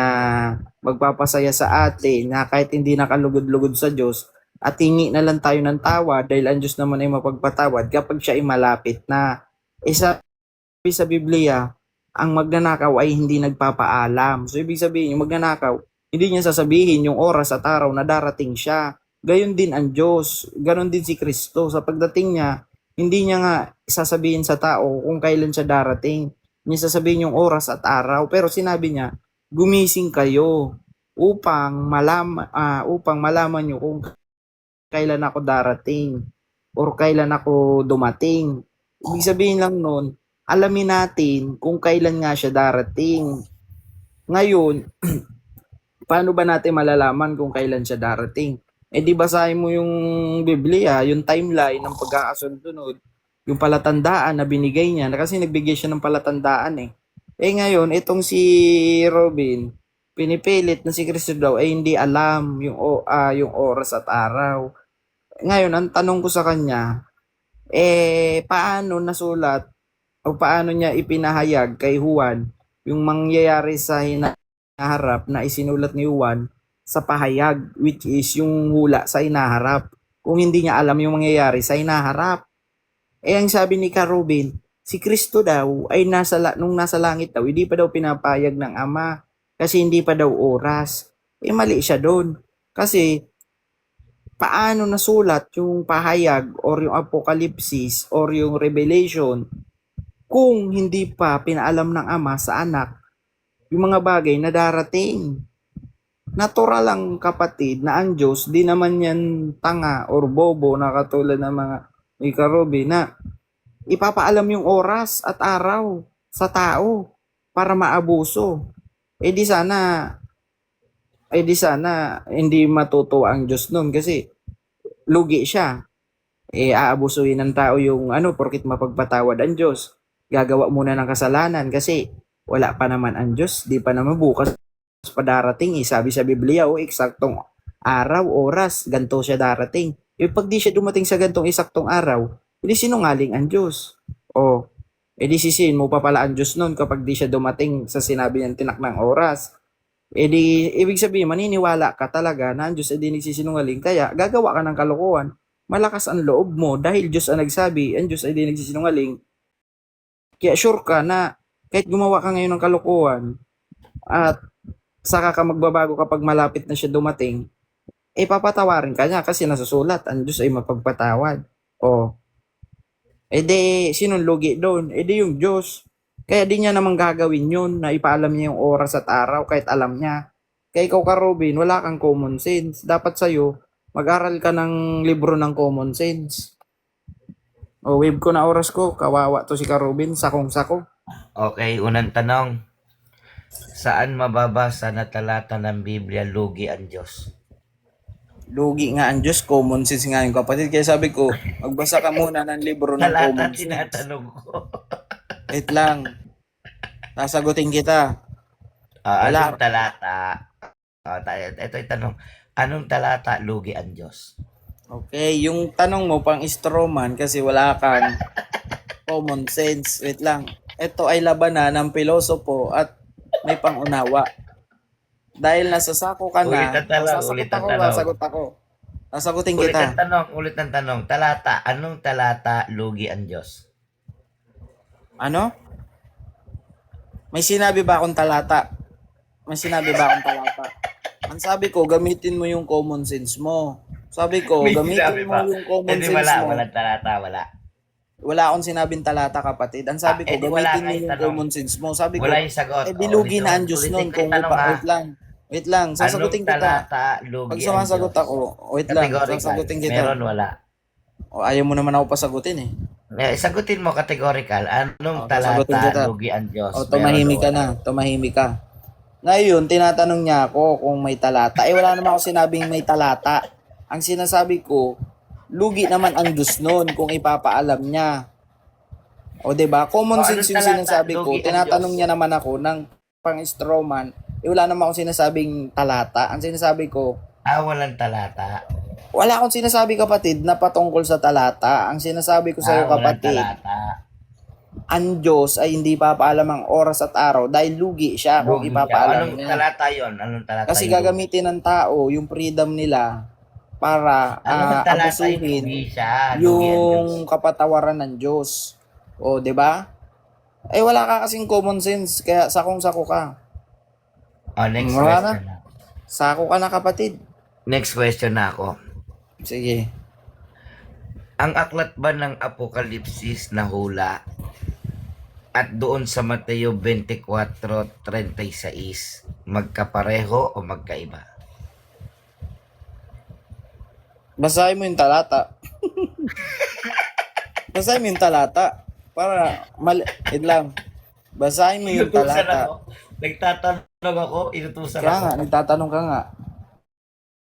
magpapasaya sa atin na kahit hindi nakalugod-lugod sa Diyos at hingi na lang tayo ng tawad dahil ang Diyos naman ay mapagpatawad kapag siya ay malapit na. Sabi sa Biblia, ang magnanakaw ay hindi nagpapaalam. So ibig sabihin, yung magnanakaw, hindi niya sasabihin yung oras at araw na darating siya. Gayon din ang Diyos. Ganon din si Kristo. Sa pagdating niya, hindi niya nga sasabihin sa tao kung kailan siya darating. Hindi niya sasabihin yung oras at araw. Pero sinabi niya, gumising kayo upang malaman niyo kung kailan ako darating or kailan ako dumating. Ibig sabihin lang nun, alamin natin kung kailan nga siya darating. Ngayon, paano ba natin malalaman kung kailan siya darating? Di basahin mo yung Biblia, yung timeline ng pagkakasunod, yung palatandaan na binigay niya, kasi nagbigay siya ng palatandaan eh. Ngayon, itong si Robin, pinipilit na si Kristo daw ay hindi alam yung oras at araw. Ngayon, ang tanong ko sa kanya, paano nasulat o paano niya ipinahayag kay Juan yung mangyayari sa hinaharap na isinulat ni Juan sa pahayag, which is yung hula sa hinaharap, kung hindi niya alam yung mangyayari sa hinaharap. Ang sabi ni Karobin, si Kristo daw ay nung nasa langit daw, hindi pa daw pinapayag ng Ama kasi hindi pa daw oras. Mali siya doon. Kasi paano nasulat yung pahayag or yung apokalipsis or yung revelation kung hindi pa pinaalam ng Ama sa anak yung mga bagay na darating? Natural lang, kapatid, na ang Diyos, di naman yan tanga or bobo na katulad ng mga ni Karobin na ipapaalam yung oras at araw sa tao para maabuso. Di sana hindi matutuwa ang Diyos nun kasi lugi siya. Aabusuin ng tao yung porkit mapagpatawad ang Diyos. Gagawa muna ng kasalanan kasi Wala pa naman ang Diyos, di pa naman bukas pa darating. Sabi sa Biblia, eksaktong araw, oras, ganito siya darating. Pag di siya dumating sa gantong eksaktong araw, hindi sinungaling ang Diyos. O, edi sisihin mo pa pala ang Diyos nun kapag di siya dumating sa sinabi niyang tinaknang oras. Edi, ibig sabihin, maniniwala ka talaga na ang Diyos ay di nagsisinungaling, kaya gagawa ka ng kalokohan. Malakas ang loob mo dahil Diyos ang nagsabi, ang Diyos ay di nagsisinungaling. Kaya sure ka na kahit gumawa ka ngayon ng kalokohan at saka ka magbabago kapag malapit na siya dumating, papatawarin ka niya kasi nasusulat, ang Diyos ay mapagpatawad. O, edi, sinong lugi doon? Edi yung Diyos. Kaya di niya naman gagawin yun na ipaalam niya yung oras at araw kahit alam niya. Kaya ikaw ka, Robin, wala kang common sense. Dapat sa'yo, mag-aral ka ng libro ng common sense. O, wave ko na oras ko. Kawawa to si ka, Robin. Sakong-sako. Okay, unang tanong. Saan mababasa na talata ng Biblia lugi ang Diyos? Lugi nga ang Diyos, common sense nga yung kapatid. Kaya sabi ko, magbasa ka muna ng libro ng Talata common sense. tinatanong ko. Wait lang. Sasagutin kita. Wala. Anong talata? Ito yung tanong. Anong talata lugi ang Diyos? Okay, yung tanong mo pang strawman kasi wala kang common sense. Wait lang. Ito ay labanan ng pilosopo at may pangunawa. Dahil nasa sako ka Ulit na, ang tanong, ulit ang tanong. sasagot ako. Sasagutin Ulit kita. ang tanong. Talata. Anong talata lugi ang Diyos? Ano? May sinabi ba akong talata? May sinabi ba akong talata? Ang sabi ko, gamitin mo yung common sense mo. Sabi ko, May gamitin sinabi mo ba? yung common Hindi, sense mo. walang talata, wala. Wala akong sinabing talata, kapatid. Ang sabi ko, di wala gamitin mo nga yung yung tanong. common sense mo. Sabi ko, Wala yung sagot. dilugi na ang Diyos Ulitin nun. ko Kung yung tanong, ha? wait lang, sasagutin Anong kita. talata lugi Pag ang sumasagot Diyos? ako, wait lang, Categorical. sasagutin kita. Meron, wala. O, ayaw mo naman ako pasagutin eh. Sagutin mo categorical. Anong sasagutin kita. talata lugi ang Diyos? O, tumahimik ka na. Tumahimik ka. Ngayon, tinatanong niya ako kung may talata. Wala naman ako sinabing may talata. Ang sinasabi ko, lugi naman ang Diyos nun kung ipapaalam niya. O, diba? Common O, sense anong yung talata? sinasabi ko. Lugi ang Tinatanong Diyos. niya naman ako ng pang strawman. Wala naman akong sinasabing talata. Ang sinasabi ko, Walang talata. wala akong sinasabi, kapatid, na patungkol sa talata. Ang sinasabi ko sa iyo, Walang kapatid, talata. ang Diyos ay hindi papaalam ang oras at araw dahil lugi siya kung Lugi siya. ipapaalam Anong niya. talata yon? Anong talata Kasi yun? gagamitin ng tao yung freedom nila para Anong talata yung abusuhin lugi siya? Lugi ang Diyos. yung kapatawaran ng Diyos. O, 'di ba? Wala ka kasing common sense kaya sakong-sako ka. Next Wala question na. Sako ka na, kapatid. Next question na ako. Sige. Ang aklat ba ng Apokalipsis na hula at doon sa Mateo 24:36 magkapareho o magkaiba? Basahin mo yung talata. Basahin mo yung talata. Para wait lang. Basahin mo yung Inutusan talata. ako. Nagtatanong ako, inutusan Kaya ako. nga, nagtatanong ka nga.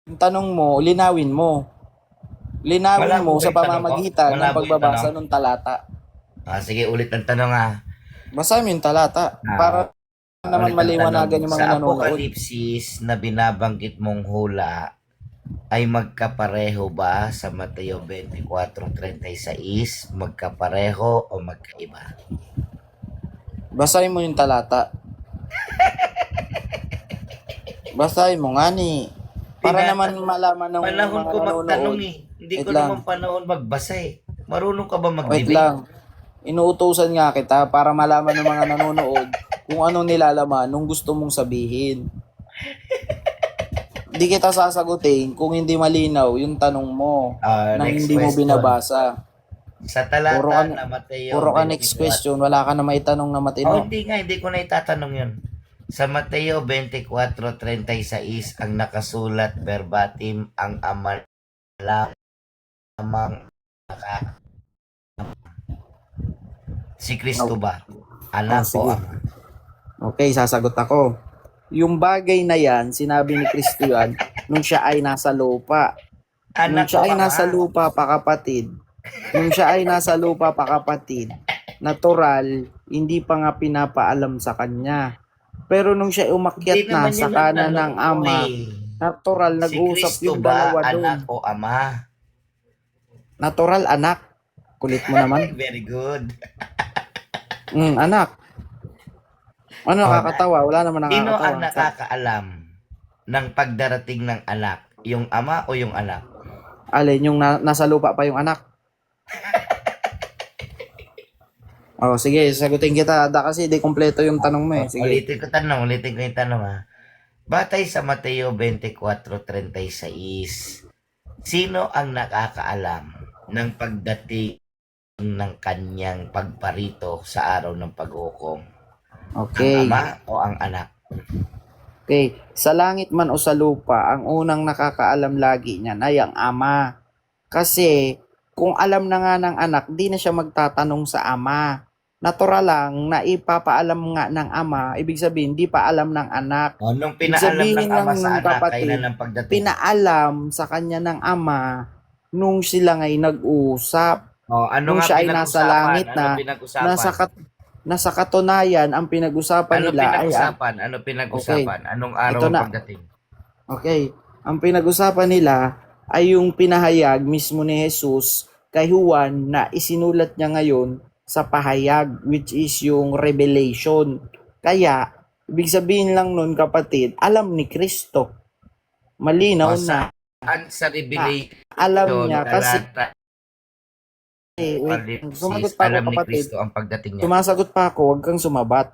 Yung tanong mo, linawin mo. Linawin Malabo mo ba sa yung tanong ko? pamamagitan ng Malabo yung pagbabasa tanong? ng talata. Sige, ulit ang tanong ha. Basahin mo yung talata para naman Ulit ang maliwanagan tanong. yung mga Sa nanonood. Apokalipsis na binabanggit mong hula ay magkapareho ba sa Mateo 24:36? Magkapareho o magkaiba? Basahin mo yung talata. Basahin mo nga ni. Para naman malaman ng Panahon mga ko magtanong nanonood. eh. Hindi ko Wait lang. naman panahon magbasa eh. Marunong ka ba Wait mag-debate? lang. Inuutusan nga kita para malaman ng mga nanonood kung anong nilalaman nung gusto mong sabihin. Hindi kita sasagutin kung hindi malinaw yung tanong mo na Next hindi mo question. binabasa. Sa talata Puro ka- na Mateo Puro ka next 24. question, wala ka na maitanong na matino. Hindi ko na itatanong yun. Sa Mateo 24:36 ang nakasulat verbatim ang ama lamang si Kristo ba? Anak sige. o ama? Okay, sasagot ako. Yung bagay na yan, sinabi ni Kristo yan, nung siya ay nasa lupa. Nung Anak siya o ay ama? nasa lupa pa, kapatid. Nung siya ay nasa lupa pa, kapatid. natural, hindi pa nga pinapaalam sa kanya. Pero nung siya Hindi umakyat na naman sa yan ang kanan tanong ng ko ama, eh. natural, Si nag-uusap Kristo yung ba dalawa doon. anak o ama? Natural, anak. Kulit mo naman. Very good. Anak. Ano Oh, nakakatawa? Wala naman sino nakakatawa. ang nakakaalam ng pagdarating ng anak? Yung ama o yung anak? Alin, yung nasa lupa pa yung anak. Oh, sige, sagutin kita. Kasi di kompleto yung tanong mo eh. Sige. Ulitin ko yung tanong ha. Batay sa Mateo 24:36, sino ang nakakaalam ng pagdating ng kanyang pagparito sa araw ng paghukom? Okay. Ang ama o ang anak? Okay. Sa langit man o sa lupa, ang unang nakakaalam lagi niyan ay ang ama. Kasi kung alam na nga ng anak, di na siya magtatanong sa ama. Natural lang na ipapaalam nga ng ama, ibig sabihin, di pa alam ng anak. O, nung Ibig pinaalam sabihin ng ama lang sa ng anak, kapatid, kailan ang pagdating? pinaalam sa kanya ng ama nung sila ngay nag-usap. O, ano Nung nga siya ay nasa pinag-usapan? langit Ano na, pinag-usapan? nasa katunayan, ang pinag-usapan Ano nila ay pinag-usapan? Ano pinag-usapan? Anong araw Ito ang na. pagdating? okay. Ang pinag-usapan nila ay yung pinahayag mismo ni Jesus kay Juan na isinulat niya ngayon sa pahayag, which is yung revelation. Kaya, ibig sabihin lang nun kapatid, alam ni Kristo. Malinaw O, na. saan sa revelation? Alam niya kasi talata, wait, sumagot pa alam ako ni kapatid. Kristo ang pagdating niya. Sumasagot pa ako, huwag kang sumabat.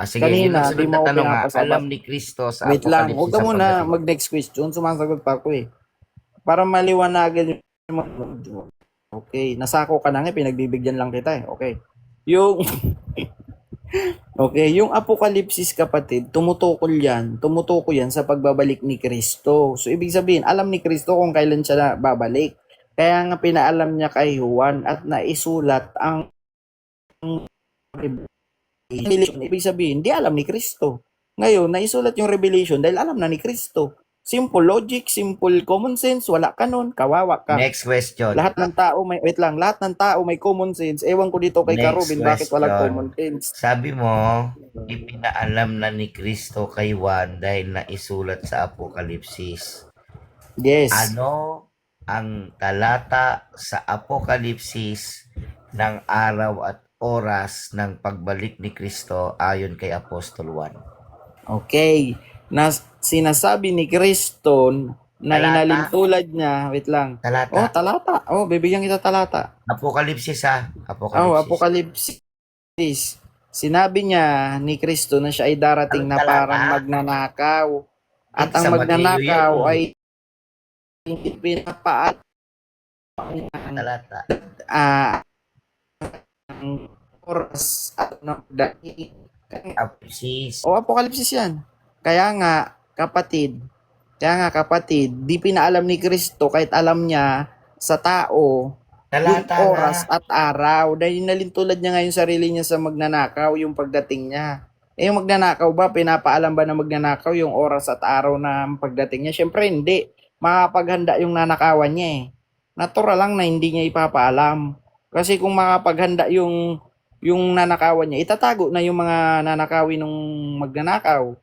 Sige, Kanina, yun ang sunod di mo na ako tanong ha. pinapasabat. Alam ni Kristo sa Wait lang, Apokalipsis huwag ka ang muna pagdating. mag-next question, sumasagot pa ako eh. Para maliwanagan yung... Okay, nasako ka na nga, pinagbibigyan lang kita eh. Okay. Yung... okay, yung Apokalipsis kapatid, tumutukoy yan sa pagbabalik ni Kristo. So, ibig sabihin, alam ni Kristo kung kailan siya na babalik. Kaya nga pinaalam niya kay Juan at naisulat ang revelation. Ibig sabihin, di alam ni Kristo. Ngayon, naisulat yung revelation dahil alam na ni Kristo. Simple logic, simple common sense, wala ka nun, kawawa ka. Next question. Lahat ng tao may, wait lang, lahat ng tao may common sense. Ewan ko dito kay Next Karubin, bakit walang question. common sense? Sabi mo, ipinaalam na ni Kristo kay Juan dahil naisulat sa Apokalipsis. Yes. Ano ang talata sa Apokalipsis ng araw at oras ng pagbalik ni Kristo ayon kay Apostol Juan? Okay. Sinasabi ni Kristo na Talata. inalintulad niya, wait lang. Talata. Oh, talata. Oh, bibigyan kita talata. Apokalipsis ha. Oh, Apokalipsis. Apokalipsis. Sinabi niya ni Kristo na siya ay darating Ang na talata? parang magnanakaw. At ang Sa Mateo magnanakaw yun. ay hindi pinapaalam Talata. ang oras at ng daig. Apokalipsis. O Apokalipsis yan. Kaya nga kapatid, di pinaalam ni Kristo kahit alam niya sa tao yung Talata oras na. at araw. Dahil nalintulad niya ngayon sarili niya sa magnanakaw yung pagdating niya. Eh yung magnanakaw ba, pinapaalam ba na magnanakaw yung oras at araw na pagdating niya? Siyempre hindi. Makapaghanda yung nanakawan niya eh. Natural lang na hindi niya ipapaalam. Kasi kung makapaghanda yung nanakawan niya, itatago na yung mga nanakawin ng magnanakaw.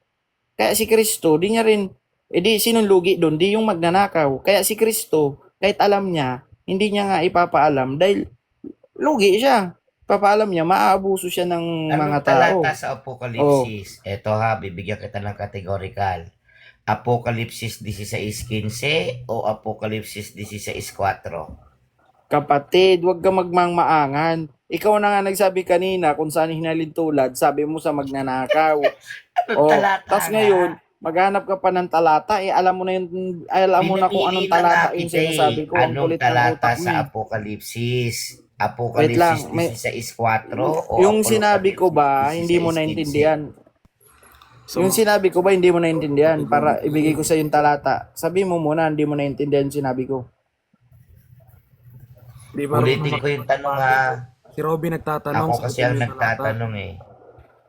Kaya si Kristo, di niya rin, edi sinong lugi doon? Di yung magnanakaw. Kaya si Kristo, kahit alam niya, hindi niya nga ipapaalam dahil lugi siya. Papaalam niya, maaabuso siya ng mga Anong tao. talata sa Apokalipsis? Ito ha, bibigyan kita ng categorical. Apokalipsis 16:15 o Apokalipsis 16:4? Kapatid, huwag ka magmangmaangan. Ikaw na nga nagsabi kanina kung saan hinalintulad, sabi mo sa magnanakaw. Anong talata Tas nga? ngayon, maghanap ka pa ng talata, alam mo na yun, alam mo na kung anong Pinapili na talata nga yung kita eh. sinasabi ko. Ang Anong kulit ng talata utak mo sa eh. Apokalipsis? Wait lang, Apokalipsis 16:4 o Yung sinabi ko ba, Apokalipsis hindi mo 16:15? naintindihan. Yung sinabi ko ba, hindi mo naintindihan para ibigay ko sa yung talata. Sabi mo muna, hindi mo naintindihan yung sinabi ko. Di ba Ulitin ko yung tanong ha. si Robby nagtatanong Ako kasi ang nagtatanong eh.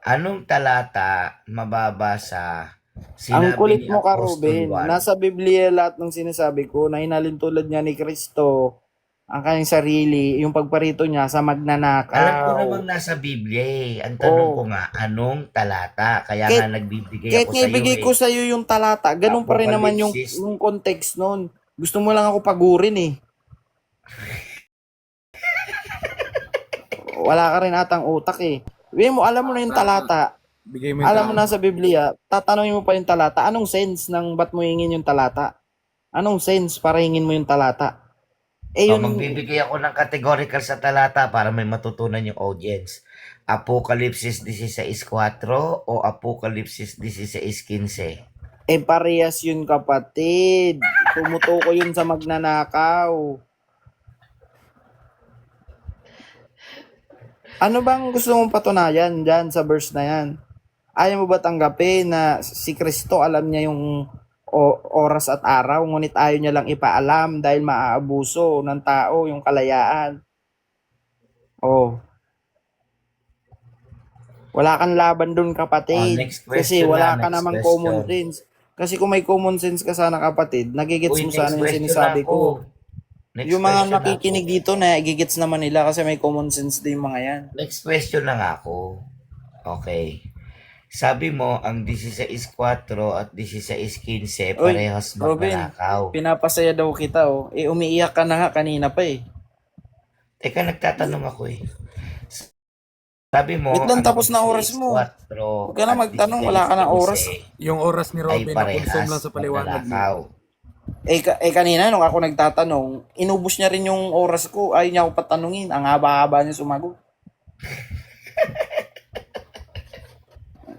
Anong talata mababasa Ang sinabi kulit ni mo ka, Apostol Ruben. Juan? Nasa Biblia lahat ng sinasabi ko na hinalintulad niya ni Kristo ang kanyang sarili, yung pagparito niya sa magnanakaw. Alam ko namang nasa Biblia eh. Ang tanong Oo. ko nga, anong talata? Kaya Kahit- nga nagbibigay Kahit ako nga sa'yo ibigay eh. ko sa'yo yung talata, ganun pa rin naman Apocalypse. yung context nun. Gusto mo lang ako pagurin eh. Wala ka rin atang utak eh. Sabihin mo, alam mo na yung talata. Bigay mo yung Alam mo tao. na sa Biblia, tatanungin mo pa yung talata. Anong sense ng ba't mo hingin yung talata? Anong sense para hingin mo yung talata? Eh O, yun, magbibigay ako ng categorical sa talata para may matutunan yung audience. Apocalypse 16:4 o Apocalypse 16:15? eh parehas yun kapatid. Tumutuko yun sa magnanakaw. Ano bang gusto mong patunayan dyan sa verse na yan? Ayaw mo ba tanggapin na si Kristo alam niya yung oras at araw, ngunit ayaw niya lang ipaalam dahil maaabuso ng tao yung kalayaan? Oh. Wala kang laban dun kapatid. Next Kasi question wala na, ka next namang question. common sense. Kasi kung may common sense ka sana kapatid, nagigets mo sana yung sinasabi ko. Next Yung mga question na nakikinig ako. dito na igigets naman nila kasi may common sense din yung mga yan. Next question na nga ako. Okay. Sabi mo, ang 16:4 at 16:15 Oy, parehas Robin, magnanakaw. pinapasaya daw kita oh. Eh umiiyak ka na nga kanina pa eh. Teka, nagtatanong ako eh. Sabi mo, Wait lang, ang tapos na oras mo. 16:4 Huwag ka na at magtanong, wala ka na oras. 16 Yung oras ni ay Robin, parehas na-consume lang sa paliwanag mo. magnanakaw. Kanina nung ako nagtatanong, inubos niya rin yung oras ko. Ayaw niya ako patanungin. Ang haba-haba niya sumagot.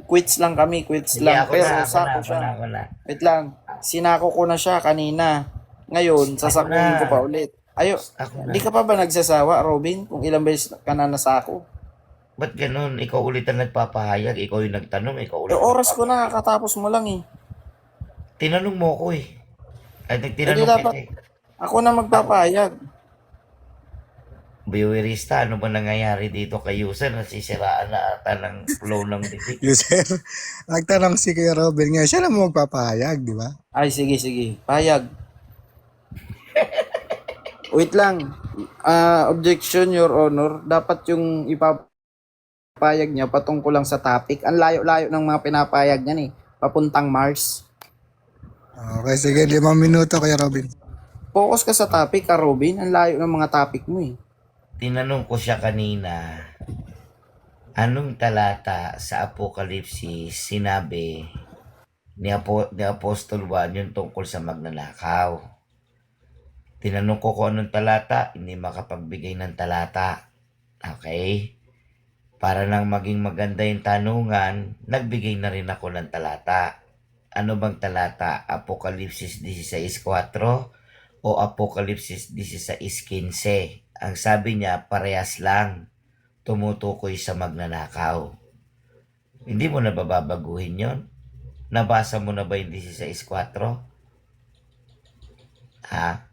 Quits lang kami, quits Sige, lang. ako Pero na, ako sako na, siya. ako na. Wait lang, sinako ko na siya kanina. Ngayon, sasakuhin na. ko pa ulit. Ayo, Ako na. di ka pa ba nagsasawa, Robin? Kung ilang beses ka na nasako? Ba't ganun? Ikaw ulit ang nagpapahayag, ikaw yung nagtanong, ikaw ulit Eh, ang oras ko nagpapahayag. na, kakatapos mo lang eh. Tinanong mo ko eh. Ay, Eh, nagtinanong di dapat, kita eh. ako na magpapahayag. Viewerista, ano ba nangyayari dito kay user? Nasisiraan na ata ng flow ng bibig. User, nagtanong si Kuya Robin nga, siya na mo magpapahayag, di ba? Ay, sige. Pahayag. Wait lang. Objection, Your Honor. Dapat yung ipapayag niya patungkol lang sa topic. Ang layo-layo ng mga pinapayag niyan eh. Papuntang Mars. Okay, sige, 5 minuto Kuya Robin. Focus ka sa topic, Robin. Ang layo ng mga topic mo eh. Tinanong ko siya kanina, anong talata sa Apokalipsis sinabi ni Apostol Juan yung tungkol sa magnanakaw? Tinanong ko kung anong talata, hindi makapagbigay ng talata. Okay? Para nang maging maganda yung tanungan, nagbigay na rin ako ng talata. Ano bang talata? Apokalipsis 16:4 o Apokalipsis 16:15? Ang sabi niya, parehas lang. Tumutukoy sa magnanakaw. Hindi mo na bababaguhin yon? Nabasa mo na ba yung 16:4? Ha?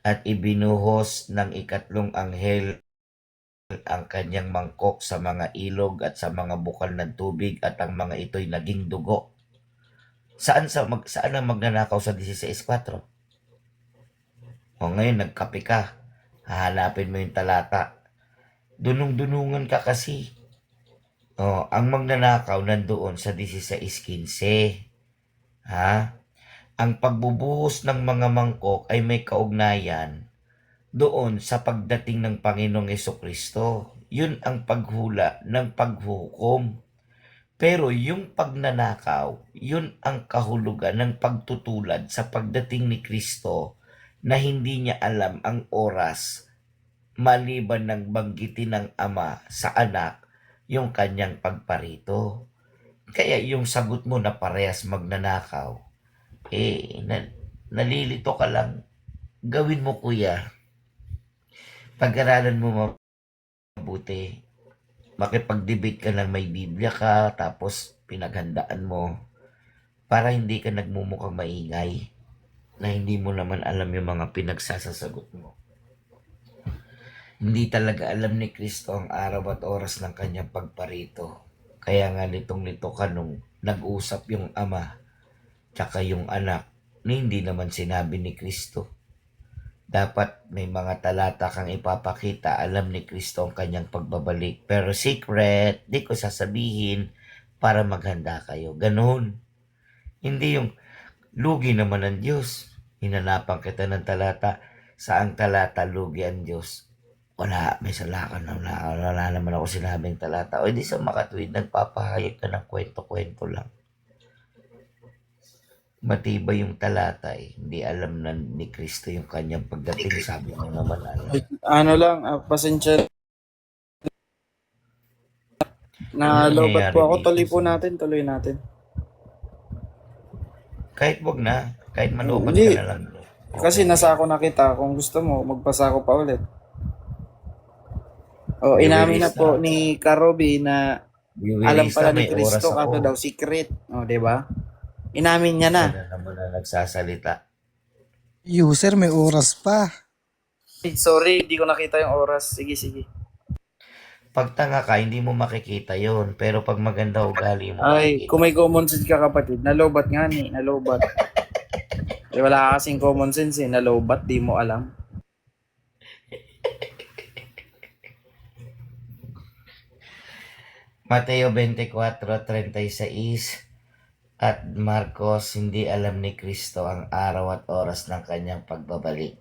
At ibinuhos ng ikatlong anghel ang kanyang mangkok sa mga ilog at sa mga bukal ng tubig at ang mga ito'y naging dugo. Saan ang magnanakaw sa 16:4? O ngayon nagkape ka, hahanapin mo yung talata. Dunong-dunungan ka kasi. O, ang magnanakaw nandoon sa 16:15. Ha? Ang pagbubuhos ng mga mangkok ay may kaugnayan doon sa pagdating ng Panginoong Jesucristo. Yun ang paghula ng paghukom. Pero yung pagnanakaw, yun ang kahulugan ng pagtutulad sa pagdating ni Kristo na hindi niya alam ang oras maliban ng banggitin ng Ama sa anak yung kanyang pagparito. Kaya yung sagot mo na parehas magnanakaw, nalilito ka lang. Gawin mo kuya. Pag-aralan mo mabuti. Makipag-debate ka ng may Biblia ka, tapos pinaghandaan mo para hindi ka nagmumukhang maingay na hindi mo naman alam yung mga pinagsasasagot mo. Hindi talaga alam ni Kristo ang araw at oras ng kanyang pagparito. Kaya nga litong-lito ka nung nag-usap yung Ama tsaka yung anak na hindi naman sinabi ni Kristo. Dapat may mga talata kang ipapakita, alam ni Kristo ang kanyang pagbabalik. Pero secret, di ko sasabihin para maghanda kayo. Ganun. Hindi yung lugi naman ang Diyos. Hinanapan kita ng talata. Saang talata lugi ang Diyos? Wala, may salakan na wala naman ako sinabing talata. O di sa makatwid, nagpapahayag ka ng kwento-kwento lang. Matibay yung talata eh. Hindi alam na ni Kristo yung kanyang pagdating. Sabi mo naman alam. Ano lang, pasensya. Nalobat po ako. nangyayari dito? Tuloy natin. Kahit wag na. Kahit malubat Hindi. ka na lang. Kasi nasa ako nakita. Kung gusto mo, magpasa ako pa ulit. O, inamin na po ni Karobi na alam pala ni Kristo kaso daw secret. O, di ba? Inamin niya na. Ano naman na nagsasalita. User, may oras pa. Sorry, hindi ko nakita yung oras. Sige. Pag tanga ka, hindi mo makikita yon. Pero pag maganda ugali mo, Ay, makikita. kung may common sense ka kapatid, nalobat nga ni, nalobat. Eh, wala kasing common sense eh, nalobat, di mo alam. Mateo 24:36 at Marcos, hindi alam ni Kristo ang araw at oras ng kanyang pagbabalik.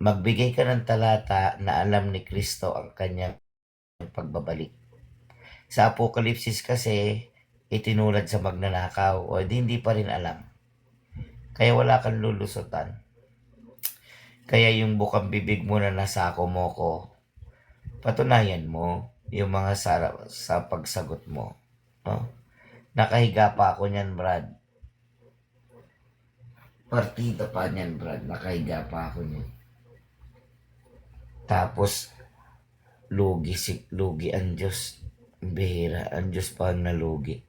Magbigay ka ng talata na alam ni Kristo ang kanyang pagbabalik. Sa Apokalipsis kasi, itinulad sa magnanakaw o hindi pa rin alam. Kaya wala kang lulusutan. Kaya yung bukang bibig mo na nasako mo ko, patunayan mo yung mga sa pagsagot mo. No? Nakahiga pa ako niyan, Brad. Partida pa niyan, Brad. Nakahiga pa ako niyan. Tapos, lugi ang Diyos. Bihira, ang Diyos pa ang nalugi.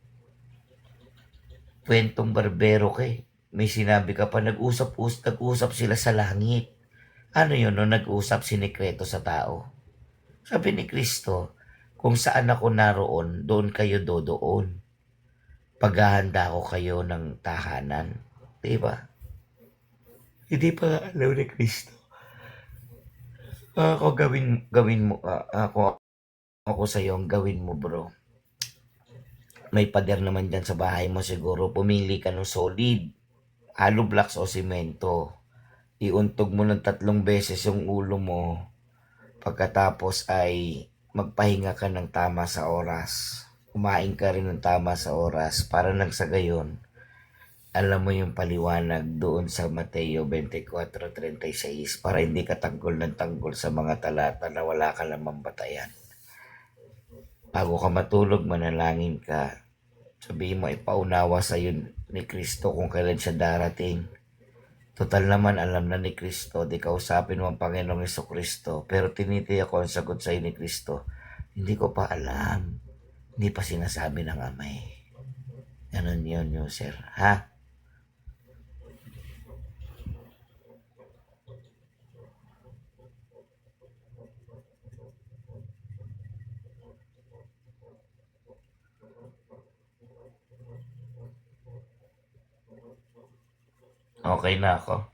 Kwentong barbero ka eh. May sinabi ka pa, nag-usap sila sa langit. Ano yun, no? Nag-usap sinikreto sa tao. Sabi ni Kristo, kung saan ako naroon, doon kayo doon. Paghahanda ko kayo ng tahanan. Diba? Hindi pa alam ni Kristo. Ako gawin mo, ako sa'yo ang gawin mo, bro. May pader naman dyan sa bahay mo siguro. Pumili ka ng solid. Hollow blocks o simento. Iuntog mo ng 3 beses yung ulo mo. Pagkatapos ay magpahinga ka ng tama sa oras. Kumain ka rin ng tama sa oras para nang sa gayon, alam mo yung paliwanag doon sa Mateo 24:36 para hindi ka tanggol ng tanggol sa mga talata na wala ka namang batayan. Bago ka matulog, manalangin ka. Sabihin mo, ipaunawa sa iyo ni Kristo kung kailan siya darating. Total naman alam na ni Kristo, di kausapin mo ang Panginoong Jesucristo, pero tinitiyak ko ang sagot sa iyo ni Kristo. Hindi ko pa alam. Hindi pa sinasabi ng Amay. Ganun yun, user. Ha? Okay na ako.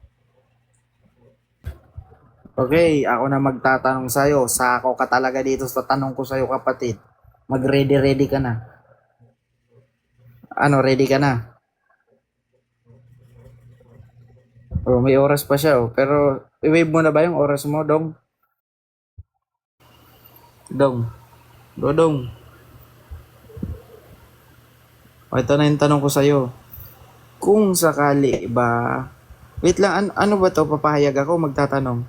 Okay, ako na magtatanong sa'yo. Sako ka talaga dito sa tanong ko sa'yo, kapatid. Mag-ready ka na. Ano, ready ka na? Oh, may oras pa siya, oh. Pero, i-wave mo na ba yung oras mo, Dong? Dodong. O, ito na yung tanong ko sa'yo. Kung sakali ba... Wait lang, ano ba to? Papahayag ako, magtatanong.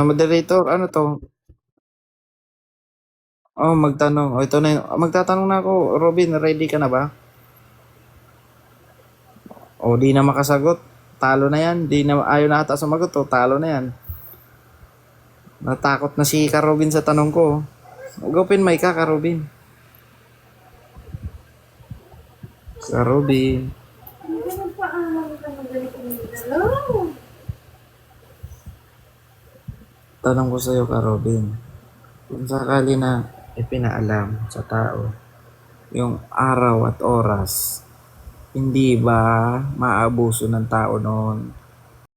Moderator, ano to? Oh, magtanong. O, ito na yung... Magtatanong na ako. Robin, ready ka na ba? O, di na makasagot. Talo na yan. Ayaw na ata sumagot. O, talo na yan. Natakot na si Karobin sa tanong ko. Mag-open mic ka, Karobin. Karobin. Tanong ko sa'yo, Karobin. Kung sakali na ipinaalam sa tao yung araw at oras, hindi ba maabuso ng tao noon